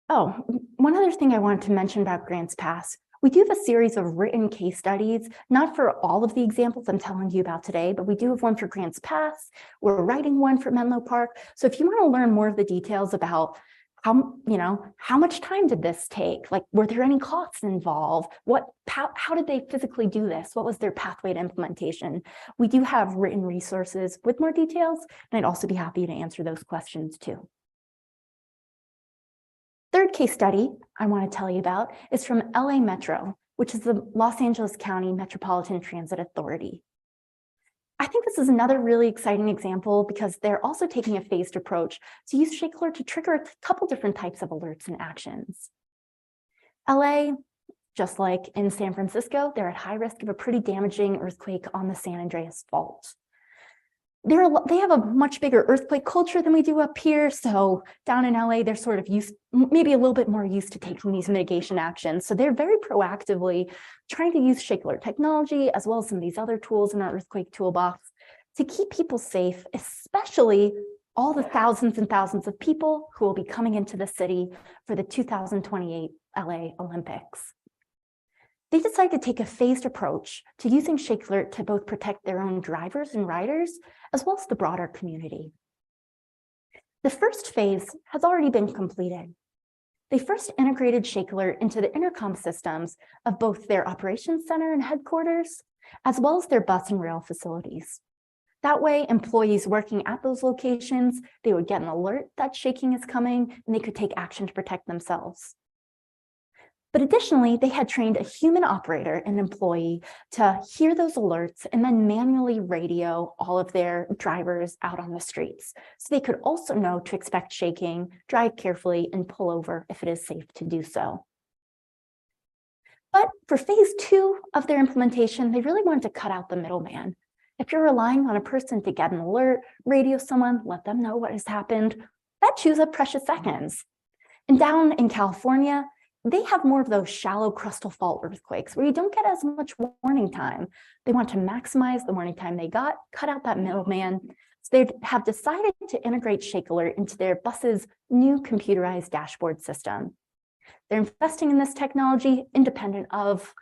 Oh, one other thing I wanted to mention about Grants Pass. We do have a series of written case studies, not for all of the examples I'm telling you about today, but we do have one for Grants Pass. We're writing one for Menlo Park. So if you want to learn more of the details about how much time did this take? Like, were there any costs involved? How did they physically do this? What was their pathway to implementation? We do have written resources with more details, and I'd also be happy to answer those questions too. Third case study I want to tell you about is from LA Metro, which is the Los Angeles County Metropolitan Transit Authority. I think this is another really exciting example because they're also taking a phased approach to use Shake Alert to trigger a couple different types of alerts and actions. LA, just like in San Francisco, they're at high risk of a pretty damaging earthquake on the San Andreas Fault. They have a much bigger earthquake culture than we do up here. So down in LA, they're sort of maybe a little bit more used to taking these mitigation actions. So they're very proactively trying to use Shake Alert technology, as well as some of these other tools in our earthquake toolbox, to keep people safe, especially all the thousands and thousands of people who will be coming into the city for the 2028 LA Olympics. They decided to take a phased approach to using Shake Alert to both protect their own drivers and riders, as well as the broader community. The first phase has already been completed. They first integrated Shake Alert into the intercom systems of both their operations center and headquarters, as well as their bus and rail facilities. That way, employees working at those locations, they would get an alert that shaking is coming, and they could take action to protect themselves. But additionally, they had trained a human operator, an employee, to hear those alerts and then manually radio all of their drivers out on the streets. So they could also know to expect shaking, drive carefully, and pull over if it is safe to do so. But for phase 2 of their implementation, they really wanted to cut out the middleman. If you're relying on a person to get an alert, radio someone, let them know what has happened, that chews up precious seconds. And down in California, they have more of those shallow crustal fault earthquakes where you don't get as much warning time. They want to maximize the warning time they got, cut out that middleman. So they have decided to integrate Shake Alert into their bus's new computerized dashboard system. They're investing in this technology independent of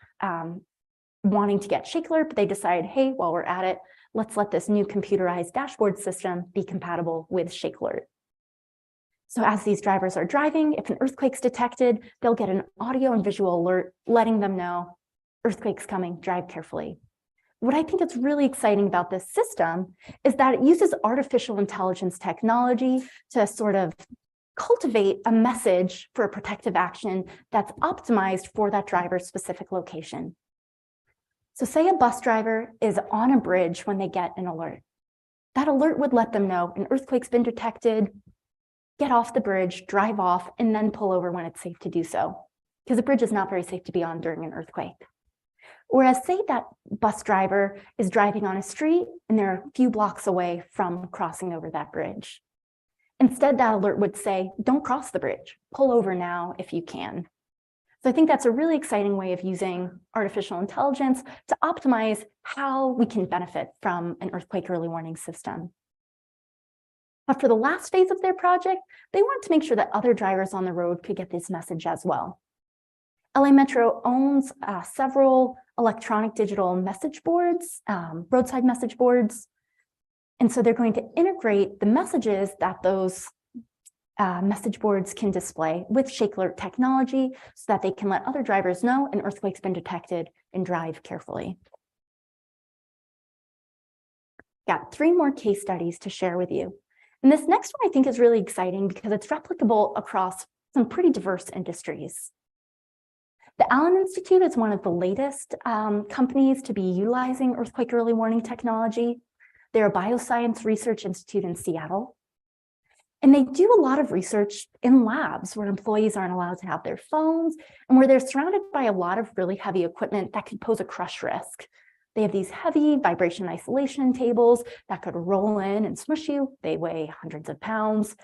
wanting to get Shake Alert, but they decide, hey, while we're at it, let's let this new computerized dashboard system be compatible with Shake Alert. So as these drivers are driving, if an earthquake's detected, they'll get an audio and visual alert letting them know earthquake's coming, drive carefully. What I think is really exciting about this system is that it uses artificial intelligence technology to sort of cultivate a message for a protective action that's optimized for that driver's specific location. So say a bus driver is on a bridge when they get an alert. That alert would let them know an earthquake's been detected, get off the bridge, drive off, and then pull over when it's safe to do so, because the bridge is not very safe to be on during an earthquake. Whereas say that bus driver is driving on a street and they're a few blocks away from crossing over that bridge. Instead, that alert would say, don't cross the bridge, pull over now if you can. So I think that's a really exciting way of using artificial intelligence to optimize how we can benefit from an earthquake early warning system. But for the last phase of their project, they wanted to make sure that other drivers on the road could get this message as well. LA Metro owns several electronic digital message boards, roadside message boards. And so they're going to integrate the messages that those message boards can display with Shake Alert technology so that they can let other drivers know an earthquake's been detected and drive carefully. Got 3 more case studies to share with you. And this next one I think is really exciting because it's replicable across some pretty diverse industries. The Allen Institute is one of the latest companies to be utilizing earthquake early warning technology. They're a bioscience research institute in Seattle. And they do a lot of research in labs where employees aren't allowed to have their phones and where they're surrounded by a lot of really heavy equipment that could pose a crush risk. They have these heavy vibration isolation tables that could roll in and smush you. They weigh hundreds of pounds.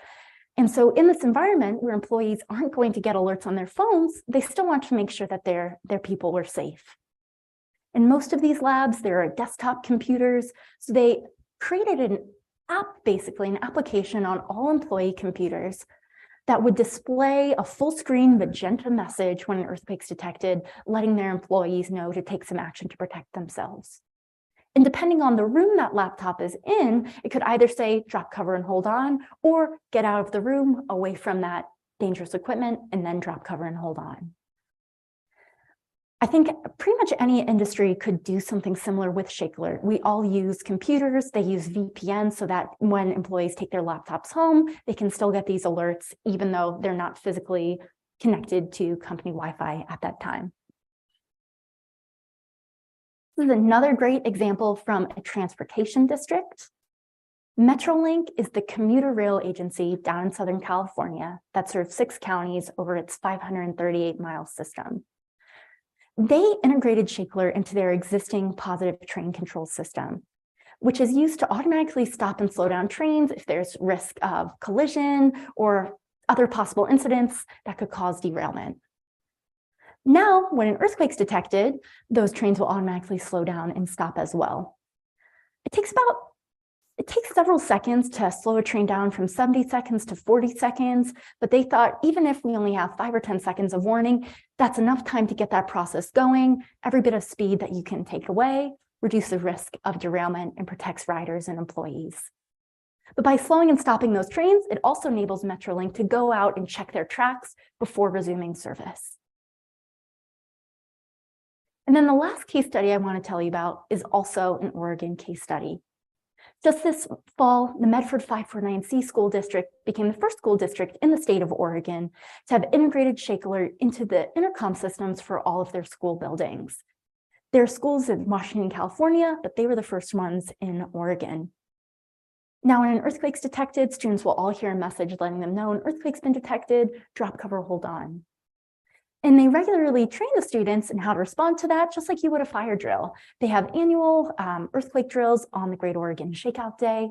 And so in this environment where employees aren't going to get alerts on their phones, they still want to make sure that their people were safe. In most of these labs, there are desktop computers. So they created an app, basically an application on all employee computers that would display a full screen magenta message when an earthquake's detected, letting their employees know to take some action to protect themselves. And depending on the room that laptop is in, it could either say drop cover and hold on, or get out of the room away from that dangerous equipment and then drop cover and hold on. I think pretty much any industry could do something similar with Shake Alert. We all use computers, they use VPN so that when employees take their laptops home, they can still get these alerts even though they're not physically connected to company Wi-Fi at that time. This is another great example from a transportation district. Metrolink is the commuter rail agency down in Southern California that serves 6 counties over its 538-mile system. They integrated Shake Alert into their existing positive train control system, which is used to automatically stop and slow down trains if there's risk of collision or other possible incidents that could cause derailment. Now, when an earthquake's detected, those trains will automatically slow down and stop as well. It takes several seconds to slow a train down from 70 seconds to 40 seconds, but they thought even if we only have 5 or 10 seconds of warning, that's enough time to get that process going. Every bit of speed that you can take away reduces risk of derailment and protects riders and employees. But by slowing and stopping those trains, it also enables Metrolink to go out and check their tracks before resuming service. And then the last case study I want to tell you about is also an Oregon case study. Just this fall, the Medford 549C school district became the first school district in the state of Oregon to have integrated Shake Alert into the intercom systems for all of their school buildings. There are schools in Washington, California, but they were the first ones in Oregon. Now, when an earthquake's detected, students will all hear a message letting them know an earthquake's been detected, drop cover, hold on. And they regularly train the students in how to respond to that, just like you would a fire drill. They have annual earthquake drills on the Great Oregon Shakeout Day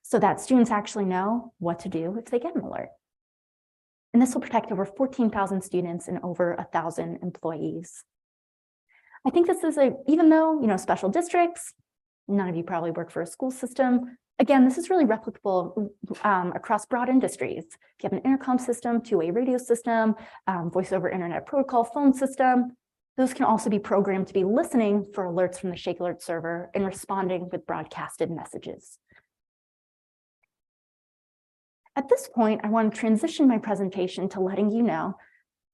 so that students actually know what to do if they get an alert. And this will protect over 14,000 students and over 1,000 employees. I think this is even though, special districts, none of you probably work for a school system. Again, this is really replicable across broad industries. If you have an intercom system, two-way radio system, voice over internet protocol phone system, those can also be programmed to be listening for alerts from the Shake Alert server and responding with broadcasted messages. At this point, I want to transition my presentation to letting you know,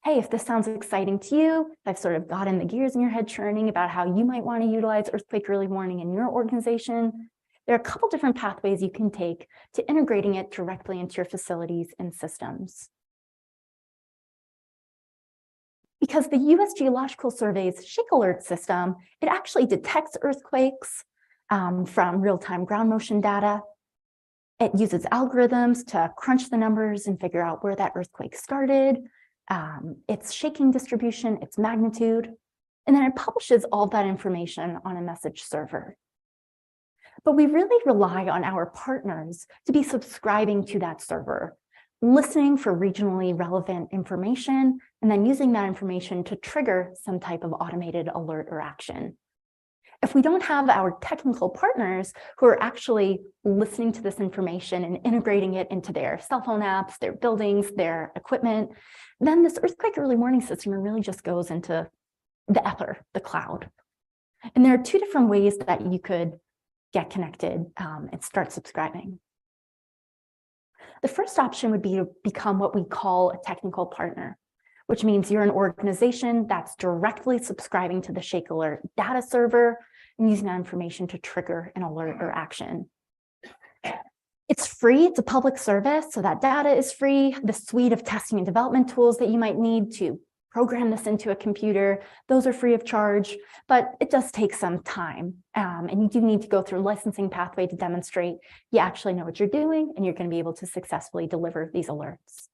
hey, if this sounds exciting to you, I've sort of gotten the gears in your head churning about how you might want to utilize earthquake early warning in your organization. There are a couple different pathways you can take to integrating it directly into your facilities and systems. Because the U.S. Geological Survey's Shake Alert system, it actually detects earthquakes from real-time ground motion data. It uses algorithms to crunch the numbers and figure out where that earthquake started, its shaking distribution, its magnitude, and then it publishes all that information on a message server. But we really rely on our partners to be subscribing to that server, listening for regionally relevant information, and then using that information to trigger some type of automated alert or action. If we don't have our technical partners who are actually listening to this information and integrating it into their cell phone apps, their buildings, their equipment, then this earthquake early warning system really just goes into the ether, the cloud. And there are two different ways that you could get connected and start subscribing. The first option would be to become what we call a technical partner, which means you're an organization that's directly subscribing to the Shake Alert data server and using that information to trigger an alert or action. It's free, it's a public service, so that data is free. The suite of testing and development tools that you might need to program this into a computer, those are free of charge, but it does take some time. And you do need to go through a licensing pathway to demonstrate you actually know what you're doing and you're going to be able to successfully deliver these alerts.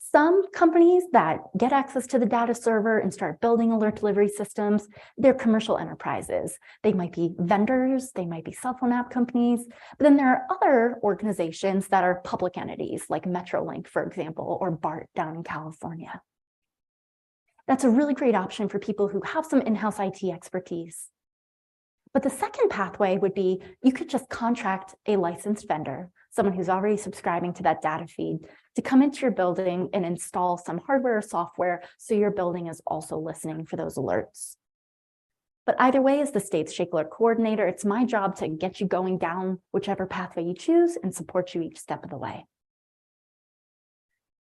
Some companies that get access to the data server and start building alert delivery systems, they're commercial enterprises. They might be vendors, they might be cell phone app companies, but then there are other organizations that are public entities like Metrolink, for example, or BART down in California. That's a really great option for people who have some in-house IT expertise. But the second pathway would be you could just contract a licensed vendor, someone who's already subscribing to that data feed, to come into your building and install some hardware or software so your building is also listening for those alerts. But either way, as the state's Shake Alert coordinator, it's my job to get you going down whichever pathway you choose and support you each step of the way.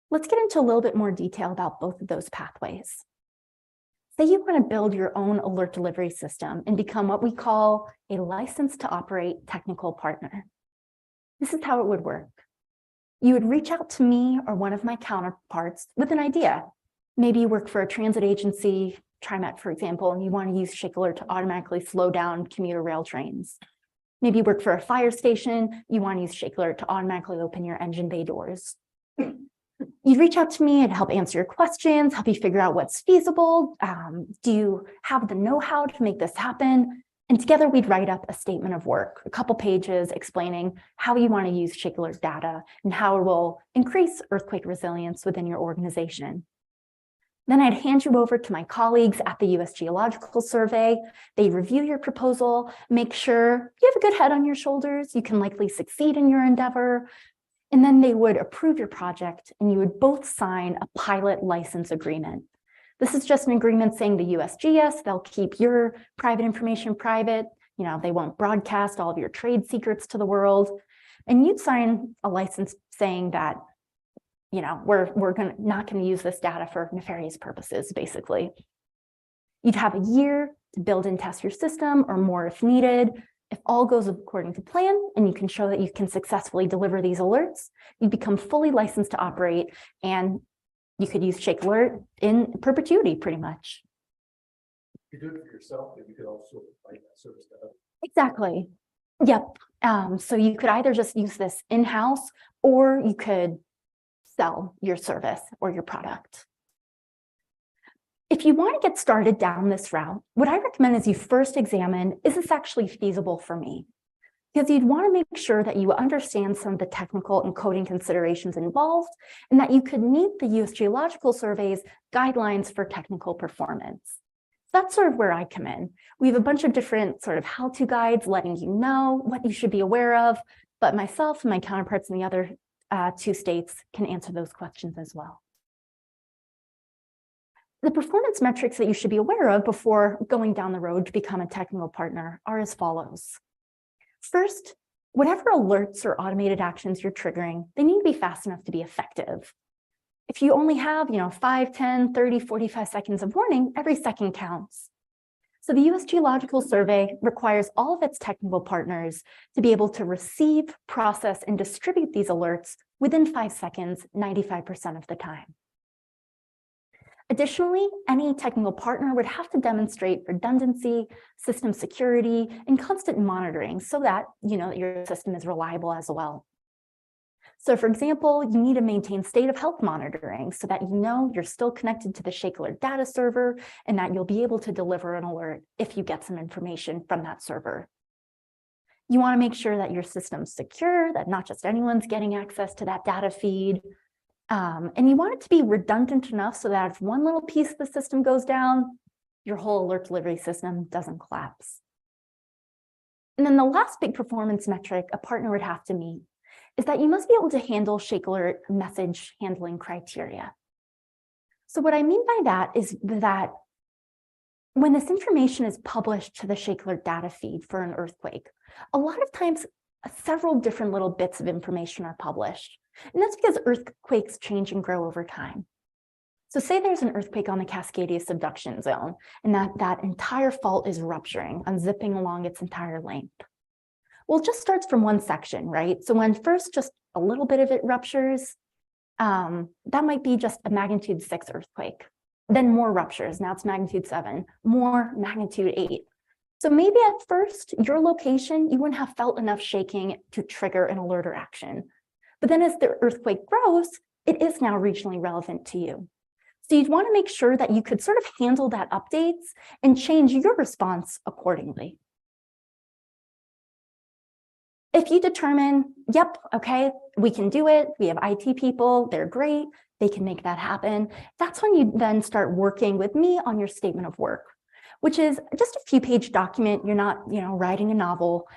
Let's get into a little bit more detail about both of those pathways. Say you want to build your own alert delivery system and become what we call a license to operate technical partner. This is how it would work. You would reach out to me or one of my counterparts with an idea. Maybe you work for a transit agency, TriMet, for example, and you want to use Shake Alert to automatically slow down commuter rail trains. Maybe you work for a fire station, you want to use Shake Alert to automatically open your engine bay doors. You'd reach out to me and help answer your questions, help you figure out what's feasible. Do you have the know-how to make this happen? And together we'd write up a statement of work, a couple pages explaining how you want to use Shake Alert data and how it will increase earthquake resilience within your organization. Then I'd hand you over to my colleagues at the U.S. Geological Survey. They'd review your proposal, make sure you have a good head on your shoulders, you can likely succeed in your endeavor, and then they would approve your project and you would both sign a pilot license agreement. This is just an agreement saying the USGS, they'll keep your private information private, they won't broadcast all of your trade secrets to the world. And you'd sign a license saying that, we're not going to use this data for nefarious purposes, basically. You'd have a year to build and test your system or more if needed. If all goes according to plan and you can show that you can successfully deliver these alerts, you become fully licensed to operate, and you could use Shake Alert in perpetuity pretty much. You do it for yourself, but you could also provide that service to others. Exactly. Yep. So you could either just use this in-house, or you could sell your service or your product. If you want to get started down this route, what I recommend is you first examine, is this actually feasible for me? Because you'd want to make sure that you understand some of the technical and coding considerations involved, and that you could meet the US Geological Survey's guidelines for technical performance. So that's sort of where I come in. We have a bunch of different sort of how-to guides letting you know what you should be aware of, but myself and my counterparts in the other 2 states can answer those questions as well. The performance metrics that you should be aware of before going down the road to become a technical partner are as follows. First, whatever alerts or automated actions you're triggering, they need to be fast enough to be effective. If you only have, 5, 10, 30, 45 seconds of warning, every second counts. So the US Geological Survey requires all of its technical partners to be able to receive, process, and distribute these alerts within 5 seconds, 95% of the time. Additionally, any technical partner would have to demonstrate redundancy, system security, and constant monitoring so that your system is reliable as well. So for example, you need to maintain state of health monitoring so that you're still connected to the Shake Alert data server and that you'll be able to deliver an alert if you get some information from that server. You want to make sure that your system's secure, that not just anyone's getting access to that data feed. And you want it to be redundant enough so that if one little piece of the system goes down, your whole alert delivery system doesn't collapse. And then the last big performance metric a partner would have to meet is that you must be able to handle Shake Alert message handling criteria. So what I mean by that is that when this information is published to the Shake Alert data feed for an earthquake, a lot of times several different little bits of information are published. And that's because earthquakes change and grow over time. So say there's an earthquake on the Cascadia subduction zone, and that entire fault is rupturing, unzipping along its entire length. Well, it just starts from one section, right? So when first just a little bit of it ruptures, that might be just a magnitude 6 earthquake. Then more ruptures, now it's magnitude 7, more magnitude 8. So maybe at first, your location, you wouldn't have felt enough shaking to trigger an alert or action. But then as the earthquake grows, it is now regionally relevant to you. So you'd want to make sure that you could sort of handle that updates and change your response accordingly. If you determine, yep, okay, we can do it, we have IT people, they're great, they can make that happen, that's when you then start working with me on your statement of work, which is just a few-page document. You're not, writing a novel.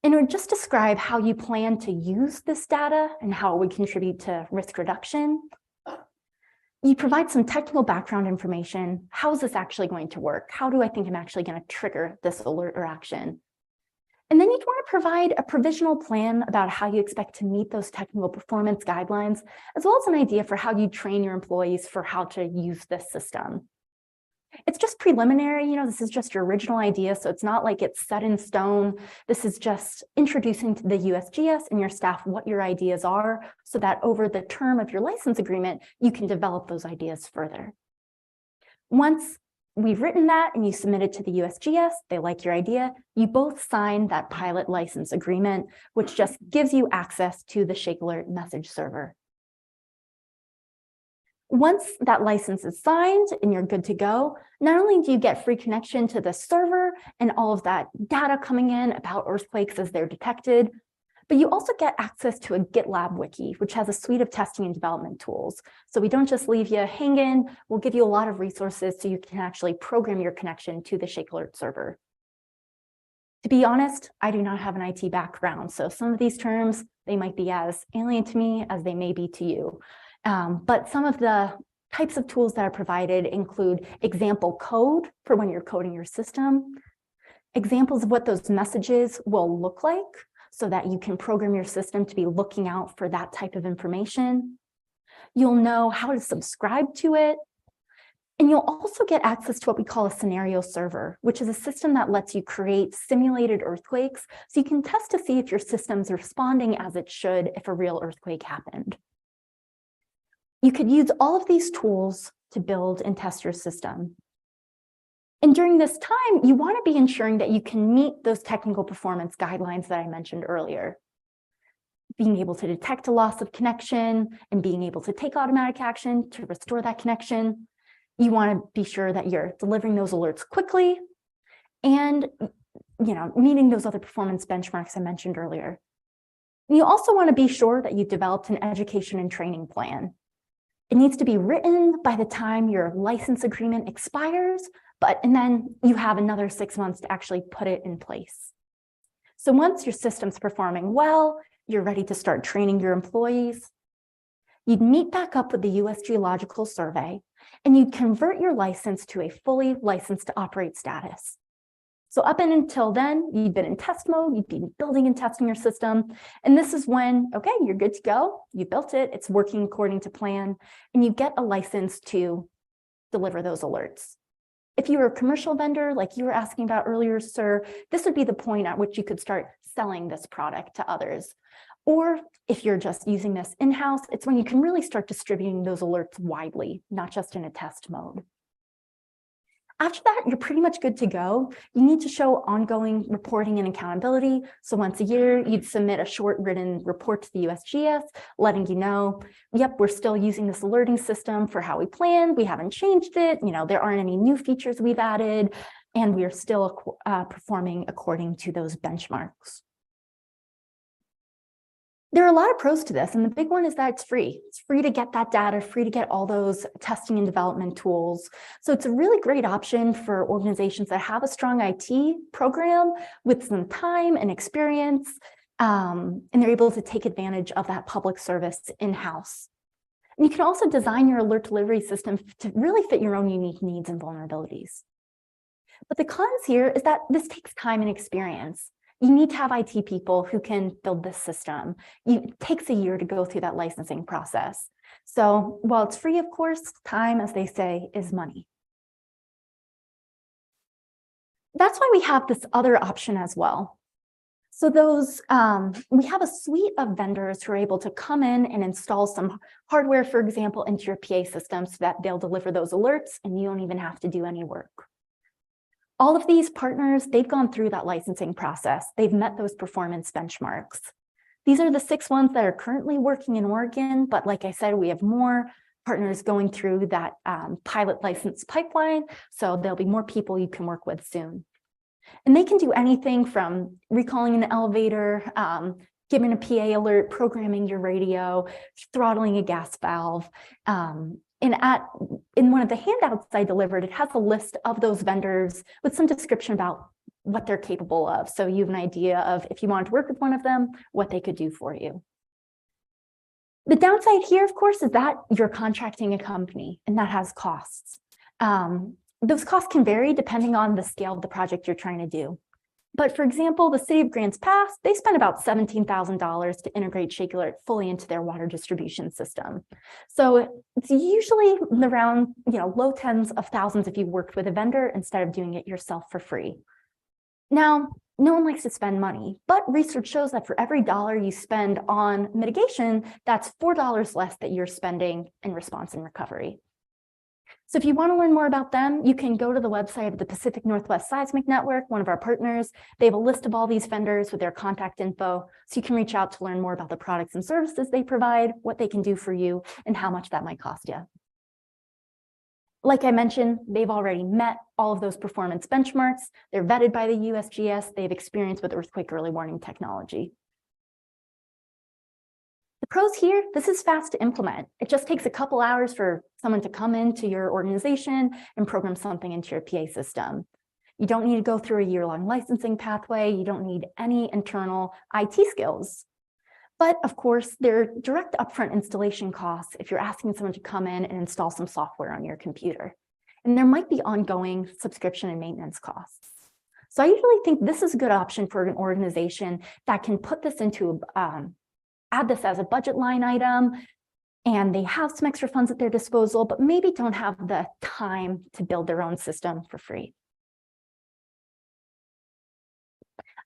And it would just describe how you plan to use this data and how it would contribute to risk reduction. You provide some technical background information. How is this actually going to work? How do I think I'm actually going to trigger this alert or action? And then you'd want to provide a provisional plan about how you expect to meet those technical performance guidelines, as well as an idea for how you train your employees for how to use this system. It's just preliminary, this is just your original idea, so it's not like it's set in stone. This is just introducing to the USGS and your staff what your ideas are so that over the term of your license agreement, you can develop those ideas further. Once we've written that and you submit it to the USGS, they like your idea, you both sign that pilot license agreement, which just gives you access to the Shake Alert message server. Once that license is signed and you're good to go, not only do you get free connection to the server and all of that data coming in about earthquakes as they're detected, but you also get access to a GitLab wiki, which has a suite of testing and development tools. So we don't just leave you hanging, we'll give you a lot of resources so you can actually program your connection to the Shake Alert server. To be honest, I do not have an IT background, so some of these terms, they might be as alien to me as they may be to you. But some of the types of tools that are provided include example code for when you're coding your system, examples of what those messages will look like so that you can program your system to be looking out for that type of information. You'll know how to subscribe to it. And you'll also get access to what we call a scenario server, which is a system that lets you create simulated earthquakes, so you can test to see if your system's responding as it should if a real earthquake happened. You could use all of these tools to build and test your system. And during this time, you want to be ensuring that you can meet those technical performance guidelines that I mentioned earlier. Being able to detect a loss of connection and being able to take automatic action to restore that connection. You want to be sure that you're delivering those alerts quickly and meeting those other performance benchmarks I mentioned earlier. You also want to be sure that you've developed an education and training plan. It needs to be written by the time your license agreement expires, and then you have another 6 months to actually put it in place. So once your system's performing well, you're ready to start training your employees. You'd meet back up with the U.S. Geological Survey, and you'd convert your license to a fully licensed to operate status. So up and until then, you'd been in test mode, you'd been building and testing your system, and this is when, okay, you're good to go, you built it, it's working according to plan, and you get a license to deliver those alerts. If you were a commercial vendor, like you were asking about earlier, sir, this would be the point at which you could start selling this product to others. Or if you're just using this in-house, it's when you can really start distributing those alerts widely, not just in a test mode. After that, you're pretty much good to go. You need to show ongoing reporting and accountability. So once a year, you'd submit a short written report to the USGS, letting you know, yep, we're still using this alerting system for how we planned. We haven't changed it. There aren't any new features we've added, and we are still performing according to those benchmarks. There are a lot of pros to this, and the big one is that it's free. It's free to get that data, free to get all those testing and development tools. So it's a really great option for organizations that have a strong IT program with some time and experience, and they're able to take advantage of that public service in-house. And you can also design your alert delivery system to really fit your own unique needs and vulnerabilities. But the cons here is that this takes time and experience. You need to have IT people who can build this system. It takes a year to go through that licensing process. So while it's free, of course, time, as they say, is money. That's why we have this other option as well. So we have a suite of vendors who are able to come in and install some hardware, for example, into your PA system so that they'll deliver those alerts and you don't even have to do any work. All of these partners, they've gone through that licensing process. They've met those performance benchmarks. These are the 6 ones that are currently working in Oregon, but like I said, we have more partners going through that pilot license pipeline, so there'll be more people you can work with soon. And they can do anything from recalling an elevator, giving a PA alert, programming your radio, throttling a gas valve. In one of the handouts I delivered, it has a list of those vendors with some description about what they're capable of. So you have an idea of, if you wanted to work with one of them, what they could do for you. The downside here, of course, is that you're contracting a company, and that has costs. Those costs can vary depending on the scale of the project you're trying to do. But for example, the city of Grants Pass, they spent about $17,000 to integrate Shake Alert fully into their water distribution system. So it's usually around low tens of thousands if you worked with a vendor instead of doing it yourself for free. Now, no one likes to spend money, but research shows that for every dollar you spend on mitigation, that's $4 less that you're spending in response and recovery. So if you want to learn more about them, you can go to the website of the Pacific Northwest Seismic Network, one of our partners. They have a list of all these vendors with their contact info, so you can reach out to learn more about the products and services they provide, what they can do for you, and how much that might cost you. Like I mentioned, they've already met all of those performance benchmarks. They're vetted by the USGS. They have experience with earthquake early warning technology. The pros here, this is fast to implement. It just takes a couple hours for someone to come into your organization and program something into your PA system. You don't need to go through a year-long licensing pathway. You don't need any internal IT skills. But of course, there are direct upfront installation costs if you're asking someone to come in and install some software on your computer. And there might be ongoing subscription and maintenance costs. So I usually think this is a good option for an organization that can put this into add this as a budget line item, and they have some extra funds at their disposal, but maybe don't have the time to build their own system for free.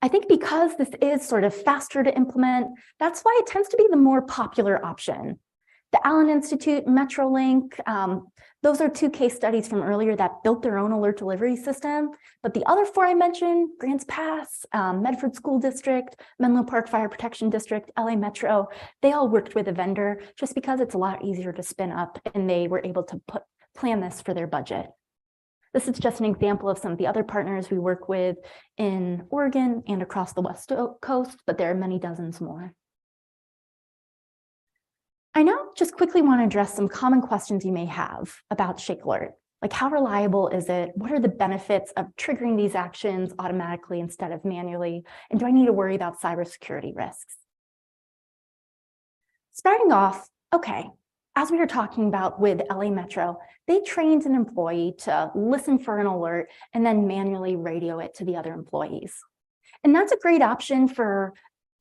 I think because this is sort of faster to implement, that's why it tends to be the more popular option. The Allen Institute, Metrolink, those are two case studies from earlier that built their own alert delivery system. But the other four I mentioned, Grants Pass, Medford School District, Menlo Park Fire Protection District, LA Metro, they all worked with a vendor just because it's a lot easier to spin up and they were able to plan this for their budget. This is just an example of some of the other partners we work with in Oregon and across the West Coast, but there are many dozens more. I now just quickly want to address some common questions you may have about Shake Alert. Like, how reliable is it? What are the benefits of triggering these actions automatically instead of manually? And do I need to worry about cybersecurity risks? Starting off, okay, as we were talking about with LA Metro, they trained an employee to listen for an alert and then manually radio it to the other employees. And that's a great option for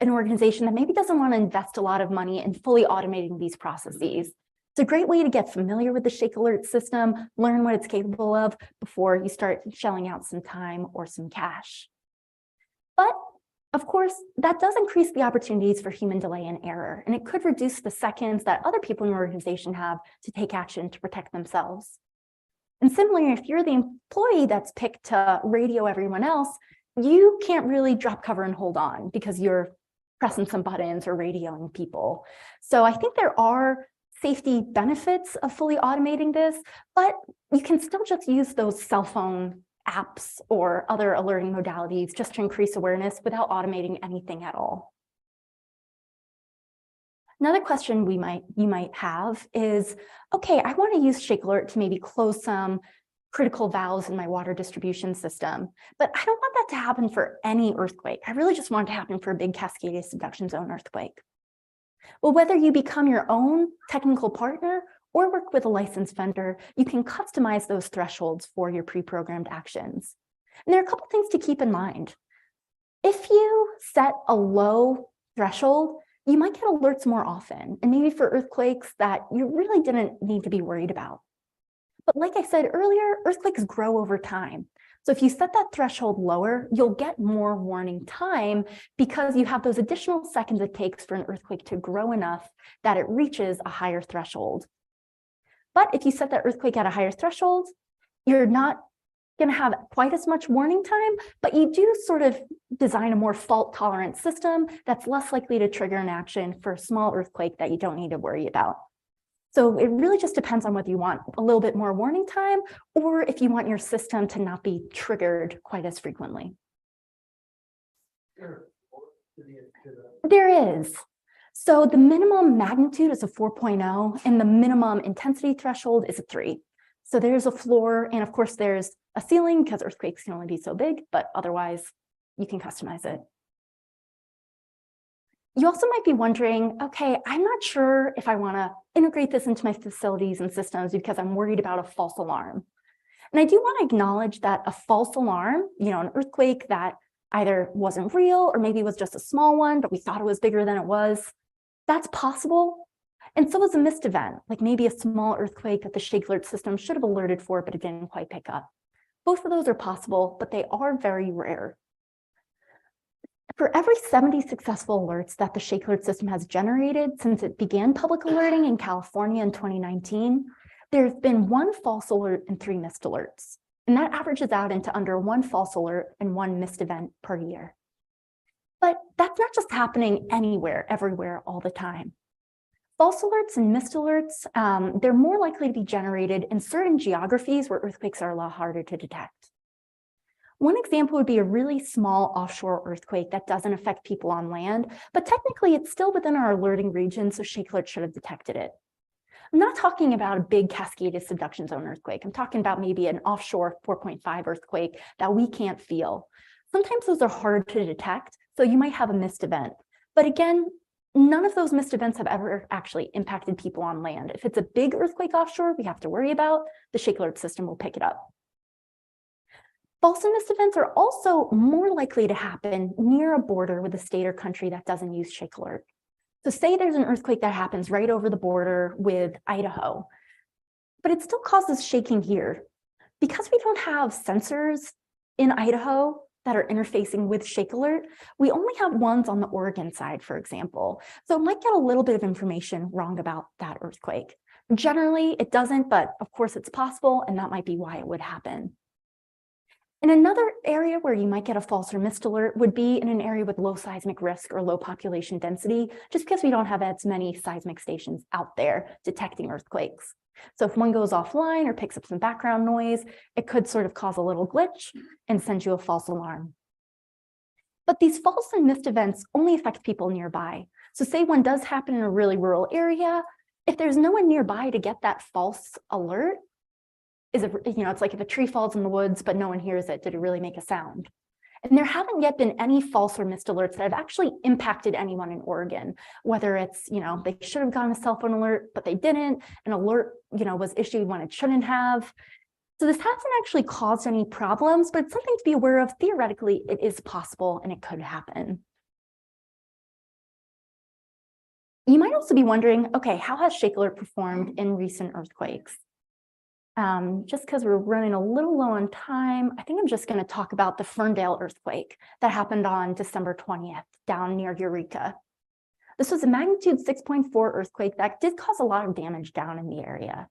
an organization that maybe doesn't want to invest a lot of money in fully automating these processes. It's a great way to get familiar with the Shake Alert system, learn what it's capable of before you start shelling out some time or some cash. But of course, that does increase the opportunities for human delay and error, and it could reduce the seconds that other people in your organization have to take action to protect themselves. And similarly, if you're the employee that's picked to radio everyone else, you can't really drop cover and hold on because you're pressing some buttons or radioing people. So I think there are safety benefits of fully automating this, but you can still just use those cell phone apps or other alerting modalities just to increase awareness without automating anything at all. Another question you might have is, okay, I want to use Shake Alert to maybe close some critical valves in my water distribution system, but I don't want that to happen for any earthquake. I really just want it to happen for a big Cascade subduction zone earthquake. Well, whether you become your own technical partner or work with a licensed vendor, you can customize those thresholds for your pre-programmed actions. And there are a couple things to keep in mind. If you set a low threshold, you might get alerts more often, and maybe for earthquakes that you really didn't need to be worried about. But like I said earlier, earthquakes grow over time. So if you set that threshold lower, you'll get more warning time because you have those additional seconds it takes for an earthquake to grow enough that it reaches a higher threshold. But if you set that earthquake at a higher threshold, you're not going to have quite as much warning time, but you do sort of design a more fault-tolerant system that's less likely to trigger an action for a small earthquake that you don't need to worry about. So it really just depends on whether you want a little bit more warning time or if you want your system to not be triggered quite as frequently. There is. So the minimum magnitude is a 4.0 and the minimum intensity threshold is a 3. So there's a floor, and of course there's a ceiling because earthquakes can only be so big, but otherwise you can customize it. You also might be wondering, okay, I'm not sure if I want to integrate this into my facilities and systems because I'm worried about a false alarm. And I do want to acknowledge that a false alarm, an earthquake that either wasn't real or maybe was just a small one, but we thought it was bigger than it was, that's possible. And so is a missed event, like maybe a small earthquake that the Shake Alert system should have alerted for, but it didn't quite pick up. Both of those are possible, but they are very rare. For every 70 successful alerts that the Shake Alert system has generated since it began public alerting in California in 2019, there's been 1 false alert and 3 missed alerts. And that averages out into under 1 false alert and 1 missed event per year. But that's not just happening anywhere, everywhere, all the time. False alerts and missed alerts, they're more likely to be generated in certain geographies where earthquakes are a lot harder to detect. One example would be a really small offshore earthquake that doesn't affect people on land, but technically it's still within our alerting region, so Shake Alert should have detected it. I'm not talking about a big cascaded subduction zone earthquake. I'm talking about maybe an offshore 4.5 earthquake that we can't feel. Sometimes those are hard to detect, so you might have a missed event. But again, none of those missed events have ever actually impacted people on land. If it's a big earthquake offshore we have to worry about, the Shake Alert system will pick it up. False and missed events are also more likely to happen near a border with a state or country that doesn't use Shake Alert. So say there's an earthquake that happens right over the border with Idaho, but it still causes shaking here. Because we don't have sensors in Idaho that are interfacing with Shake Alert, we only have ones on the Oregon side, for example. So it might get a little bit of information wrong about that earthquake. Generally, it doesn't, but of course it's possible, and that might be why it would happen. And another area where you might get a false or missed alert would be in an area with low seismic risk or low population density, just because we don't have as many seismic stations out there detecting earthquakes. So if one goes offline or picks up some background noise, it could sort of cause a little glitch and send you a false alarm. But these false and missed events only affect people nearby. So say one does happen in a really rural area, if there's no one nearby to get that false alert, it's like if a tree falls in the woods, but no one hears it, did it really make a sound? And there haven't yet been any false or missed alerts that have actually impacted anyone in Oregon, whether it's, they should have gotten a cell phone alert, but they didn't. An alert, was issued when it shouldn't have. So this hasn't actually caused any problems, but it's something to be aware of. Theoretically, it is possible and it could happen. You might also be wondering, okay, how has Shake Alert performed in recent earthquakes? Just because we're running a little low on time, I think I'm just going to talk about the Ferndale earthquake that happened on December 20th down near Eureka. This was a magnitude 6.4 earthquake that did cause a lot of damage down in the area.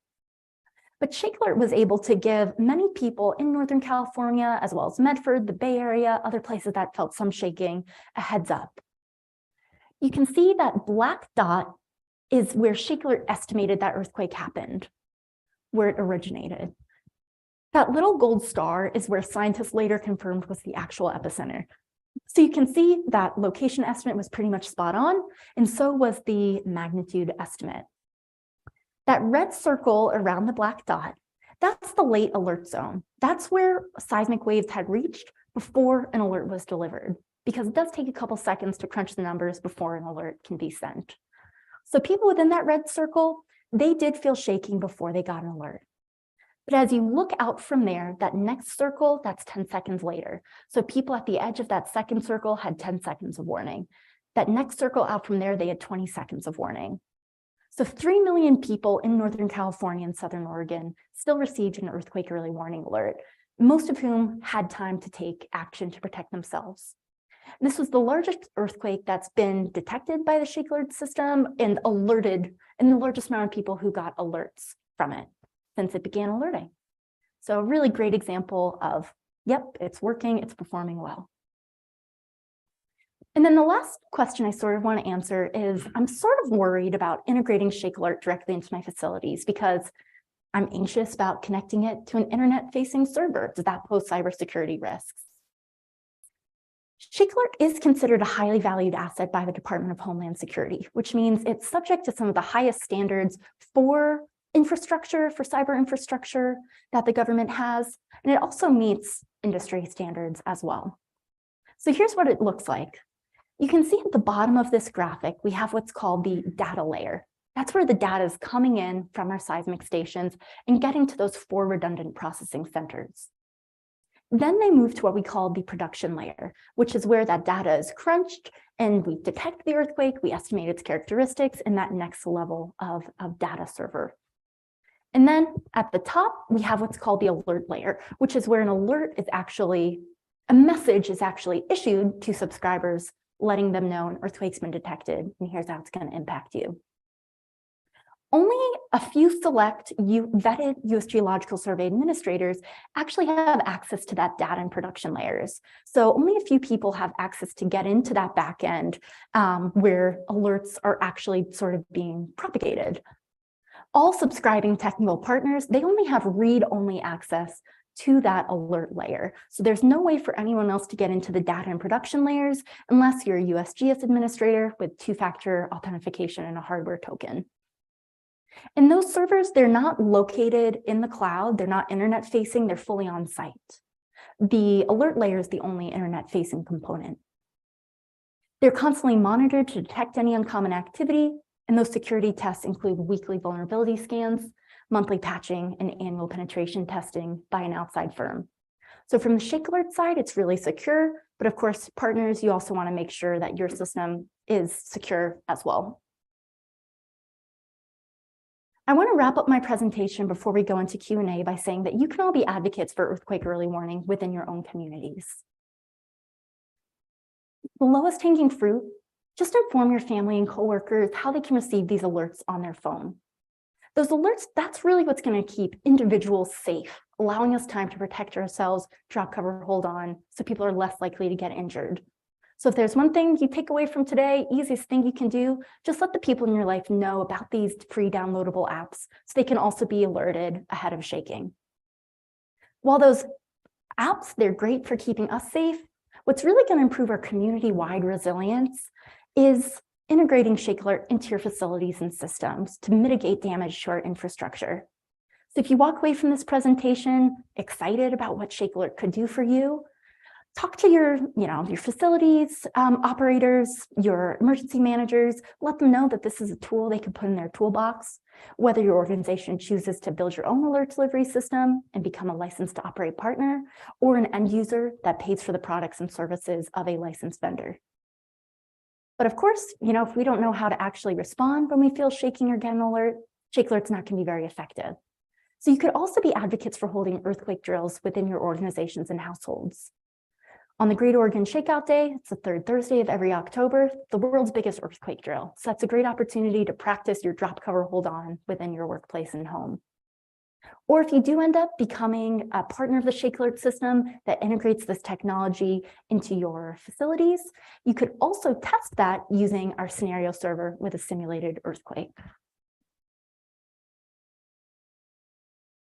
But Shake Alert was able to give many people in Northern California, as well as Medford, the Bay Area, other places that felt some shaking, a heads up. You can see that black dot is where Shake Alert estimated that earthquake happened, where it originated. That little gold star is where scientists later confirmed was the actual epicenter. So you can see that location estimate was pretty much spot on, and so was the magnitude estimate. That red circle around the black dot, that's the late alert zone. That's where seismic waves had reached before an alert was delivered, because it does take a couple seconds to crunch the numbers before an alert can be sent. So people within that red circle, they did feel shaking before they got an alert. But as you look out from there, that next circle, that's 10 seconds later. So people at the edge of that second circle had 10 seconds of warning. That next circle out from there, they had 20 seconds of warning. So 3 million people in Northern California and Southern Oregon still received an earthquake early warning alert, most of whom had time to take action to protect themselves. This was the largest earthquake that's been detected by the Shake Alert system and alerted, and the largest amount of people who got alerts from it since it began alerting. So a really great example of, yep, it's working, it's performing well. And then the last question I sort of want to answer is, I'm sort of worried about integrating Shake Alert directly into my facilities because I'm anxious about connecting it to an internet-facing server. Does that pose cybersecurity risks? Shake Alert is considered a highly valued asset by the Department of Homeland Security, which means it's subject to some of the highest standards for infrastructure, for cyber infrastructure that the government has, and it also meets industry standards as well. So here's what it looks like. You can see at the bottom of this graphic, we have what's called the data layer. That's where the data is coming in from our seismic stations and getting to those 4 redundant processing centers. Then they move to what we call the production layer, which is where that data is crunched and we detect the earthquake, we estimate its characteristics in that next level of data server. And then at the top, we have what's called the alert layer, which is where an alert is actually, a message is actually issued to subscribers, letting them know an earthquake's been detected, and here's how it's going to impact you. Only a few select vetted U.S. Geological Survey administrators actually have access to that data and production layers. So only a few people have access to get into that back end where alerts are actually sort of being propagated. All subscribing technical partners, they only have read-only access to that alert layer. So there's no way for anyone else to get into the data and production layers unless you're a USGS administrator with 2-factor authentication and a hardware token. And those servers, they're not located in the cloud, they're not internet facing, they're fully on site. The alert layer is the only internet facing component. They're constantly monitored to detect any uncommon activity, and those security tests include weekly vulnerability scans, monthly patching, and annual penetration testing by an outside firm. So from the Shake Alert side, it's really secure, but of course, partners, you also want to make sure that your system is secure as well. I want to wrap up my presentation before we go into Q&A by saying that you can all be advocates for earthquake early warning within your own communities. The lowest hanging fruit, just inform your family and coworkers how they can receive these alerts on their phone. Those alerts, that's really what's going to keep individuals safe, allowing us time to protect ourselves, drop cover, hold on, so people are less likely to get injured. So if there's one thing you take away from today, easiest thing you can do, just let the people in your life know about these free downloadable apps so they can also be alerted ahead of shaking. While those apps, they're great for keeping us safe, what's really going to improve our community-wide resilience is integrating Shake Alert into your facilities and systems to mitigate damage to our infrastructure. So if you walk away from this presentation excited about what Shake Alert could do for you, talk to your facilities operators, your emergency managers, let them know that this is a tool they can put in their toolbox. Whether your organization chooses to build your own alert delivery system and become a licensed to operate partner, or an end user that pays for the products and services of a licensed vendor. But of course, if we don't know how to actually respond when we feel shaking or get an alert, Shake Alert's not going to be very effective. So you could also be advocates for holding earthquake drills within your organizations and households. On the Great Oregon Shakeout Day, it's the third Thursday of every October, the world's biggest earthquake drill. So that's a great opportunity to practice your drop, cover, hold on within your workplace and home. Or if you do end up becoming a partner of the Shake Alert system that integrates this technology into your facilities, you could also test that using our scenario server with a simulated earthquake.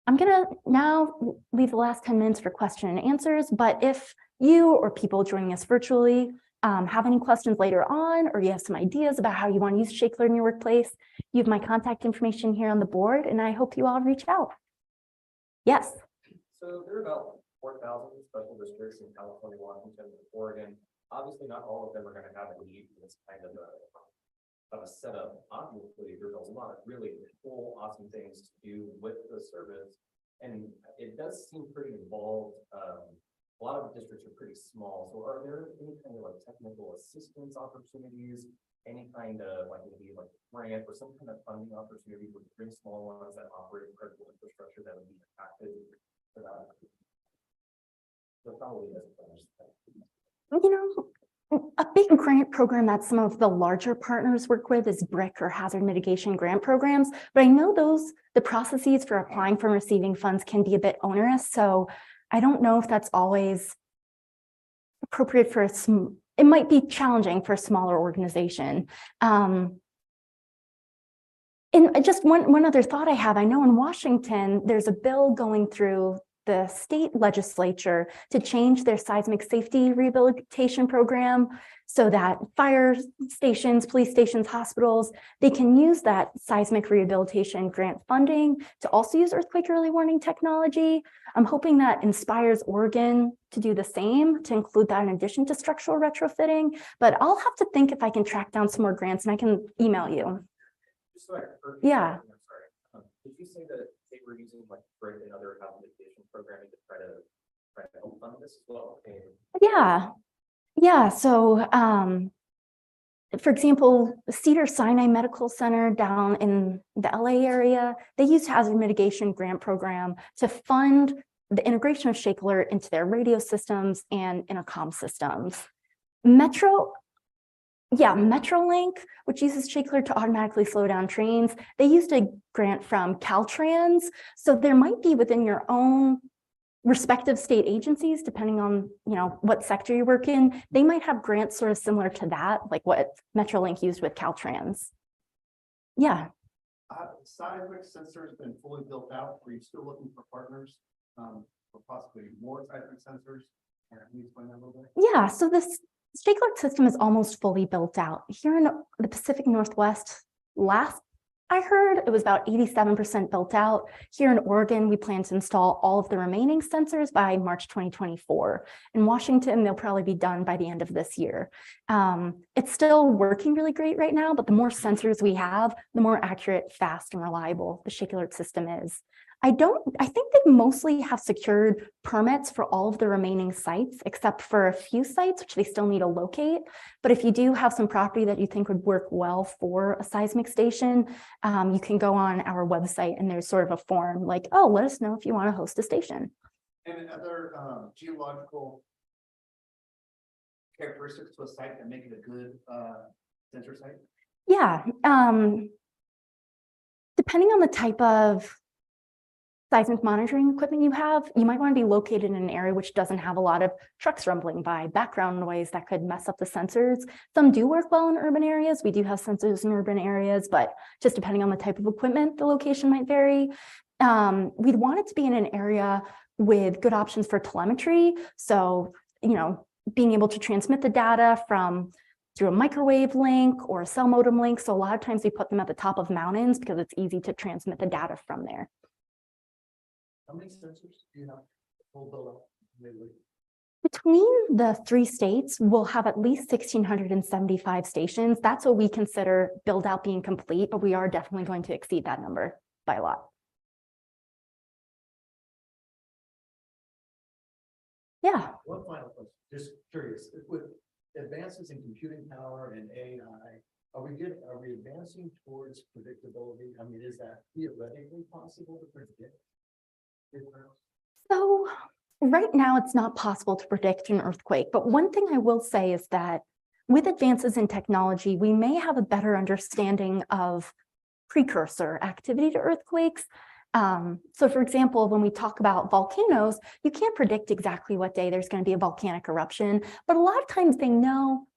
I'm going to now leave the last 10 minutes for question and answers, but if you or people joining us virtually have any questions later on, or you have some ideas about how you want to use Shake Alert in your workplace, you have my contact information here on the board, and I hope you all reach out. Yes. So there are about 4,000 special districts in California, Washington, and Oregon. Obviously, not all of them are going to have a need for this kind of a setup. Obviously, there's a lot of really cool, awesome things to do with the service, and it does seem pretty involved. A lot of the districts are pretty small. So are there any kind of technical assistance opportunities, any kind of maybe grant or some kind of funding opportunity for pretty small ones that operate critical infrastructure that would be impacted for that? So probably a big grant program that some of the larger partners work with is BRIC, or hazard mitigation grant programs. But I know the processes for applying for and receiving funds can be a bit onerous. So I don't know if that's always appropriate for it might be challenging for a smaller organization. And just one other thought I have, I know in Washington, there's a bill going through the state legislature to change their seismic safety rehabilitation program so that fire stations, police stations, hospitals, they can use that seismic rehabilitation grant funding to also use earthquake early warning technology. I'm hoping that inspires Oregon to do the same, to include that in addition to structural retrofitting, but I'll have to think if I can track down some more grants and I can email you. Just so I heard, yeah. I'm sorry. Did you say that they were using BRIC and other hazard mitigation programming to try to help fund this as well? Yeah. So, for example, Cedars-Sinai Medical Center down in the LA area, they used hazard mitigation grant program to fund the integration of Shake Alert into their radio systems and intercom systems. Metrolink, which uses Shake Alert to automatically slow down trains, they used a grant from Caltrans. So there might be within your own respective state agencies, depending on what sector you work in, they might have grants sort of similar to that, like what Metrolink used with Caltrans. Yeah. Seismic sensor has been fully built out. Are you still looking for partners for possibly more seismic sensors? Can you explain that a little bit? Yeah, so this Shake Alert system is almost fully built out. Here in the Pacific Northwest, last I heard it was about 87% built out. Here in Oregon, we plan to install all of the remaining sensors by March 2024. In Washington, they'll probably be done by the end of this year. It's still working really great right now, but the more sensors we have, the more accurate, fast, and reliable the Shake Alert system is. I think they mostly have secured permits for all of the remaining sites, except for a few sites, which they still need to locate. But if you do have some property that you think would work well for a seismic station, you can go on our website and there's sort of a form like, oh, let us know if you want to host a station. And other geological characteristics to a site that make it a good sensor site? Yeah. Depending on the type of seismic monitoring equipment you have, you might want to be located in an area which doesn't have a lot of trucks rumbling by, background noise that could mess up the sensors. Some do work well in urban areas. We do have sensors in urban areas, but just depending on the type of equipment, the location might vary. We'd want it to be in an area with good options for telemetry. So, being able to transmit the data through a microwave link or a cell modem link. So a lot of times we put them at the top of mountains because it's easy to transmit the data from there. How many sensors do you have full build up? Between the 3 states, we'll have at least 1,675 stations. That's what we consider build out being complete, but we are definitely going to exceed that number by a lot. Yeah. One final question, just curious, with advances in computing power and AI, are we advancing towards predictability? I mean, is that theoretically possible to predict? So right now it's not possible to predict an earthquake, but one thing I will say is that with advances in technology, we may have a better understanding of precursor activity to earthquakes. So for example, when we talk about volcanoes, you can't predict exactly what day there's going to be a volcanic eruption, but a lot of times they know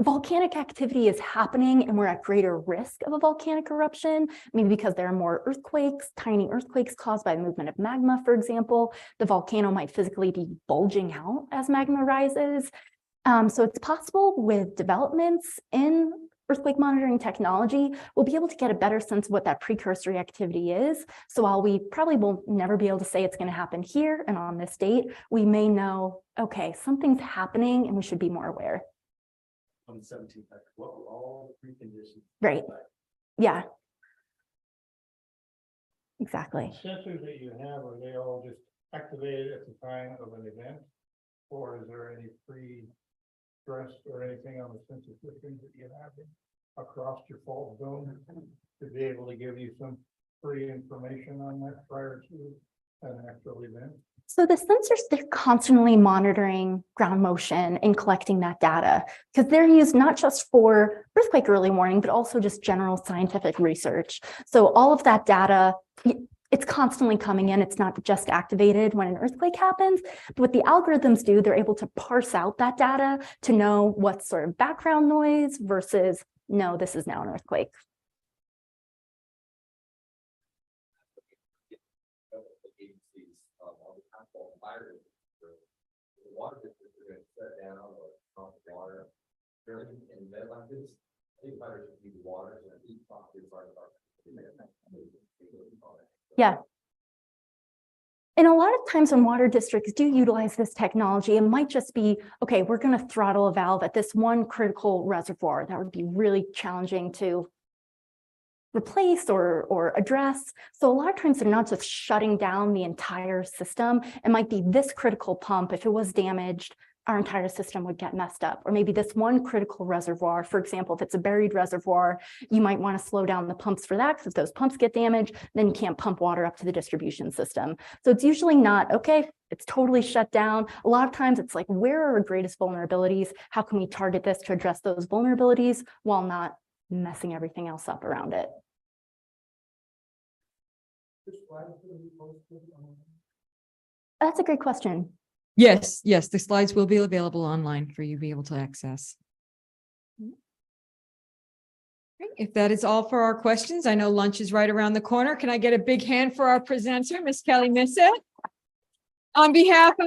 volcanic activity is happening and we're at greater risk of a volcanic eruption, maybe because there are more earthquakes, tiny earthquakes caused by the movement of magma, for example. The volcano might physically be bulging out as magma rises. So it's possible with developments in earthquake monitoring technology, we'll be able to get a better sense of what that precursory activity is. So while we probably will never be able to say it's going to happen here and on this date, we may know, okay, something's happening and we should be more aware. On the 17th, what were all the preconditions? Right. Yeah. Exactly. The sensors that you have, are they all just activated at the time of an event? Or is there any pre-stress or anything on the sensor systems that you have across your fault zone to be able to give you some pre-information on that prior to an actual event? So the sensors, they're constantly monitoring ground motion and collecting that data because they're used not just for earthquake early warning, but also just general scientific research. So all of that data, it's constantly coming in. It's not just activated when an earthquake happens. But what the algorithms do, they're able to parse out that data to know what's sort of background noise versus, no, this is now an earthquake. The water district are going to shut down or pump water during in Midlands. I think fires should be water and each property fire department. Yeah. And a lot of times when water districts do utilize this technology, it might just be, okay, we're going to throttle a valve at this one critical reservoir. That would be really challenging to replace or address. So a lot of times they're not just shutting down the entire system. It might be this critical pump. If it was damaged, our entire system would get messed up. Or maybe this one critical reservoir, for example, if it's a buried reservoir, you might want to slow down the pumps for that, because if those pumps get damaged, then you can't pump water up to the distribution system. So it's usually not, okay, it's totally shut down. A lot of times it's like, where are our greatest vulnerabilities? How can we target this to address those vulnerabilities while not messing everything else up around it? That's a great question. Yes, the slides will be available online for you to be able to access. Great. If that is all for our questions, I know lunch is right around the corner. Can I get a big hand for our presenter, Ms. Kelly Missett? On behalf of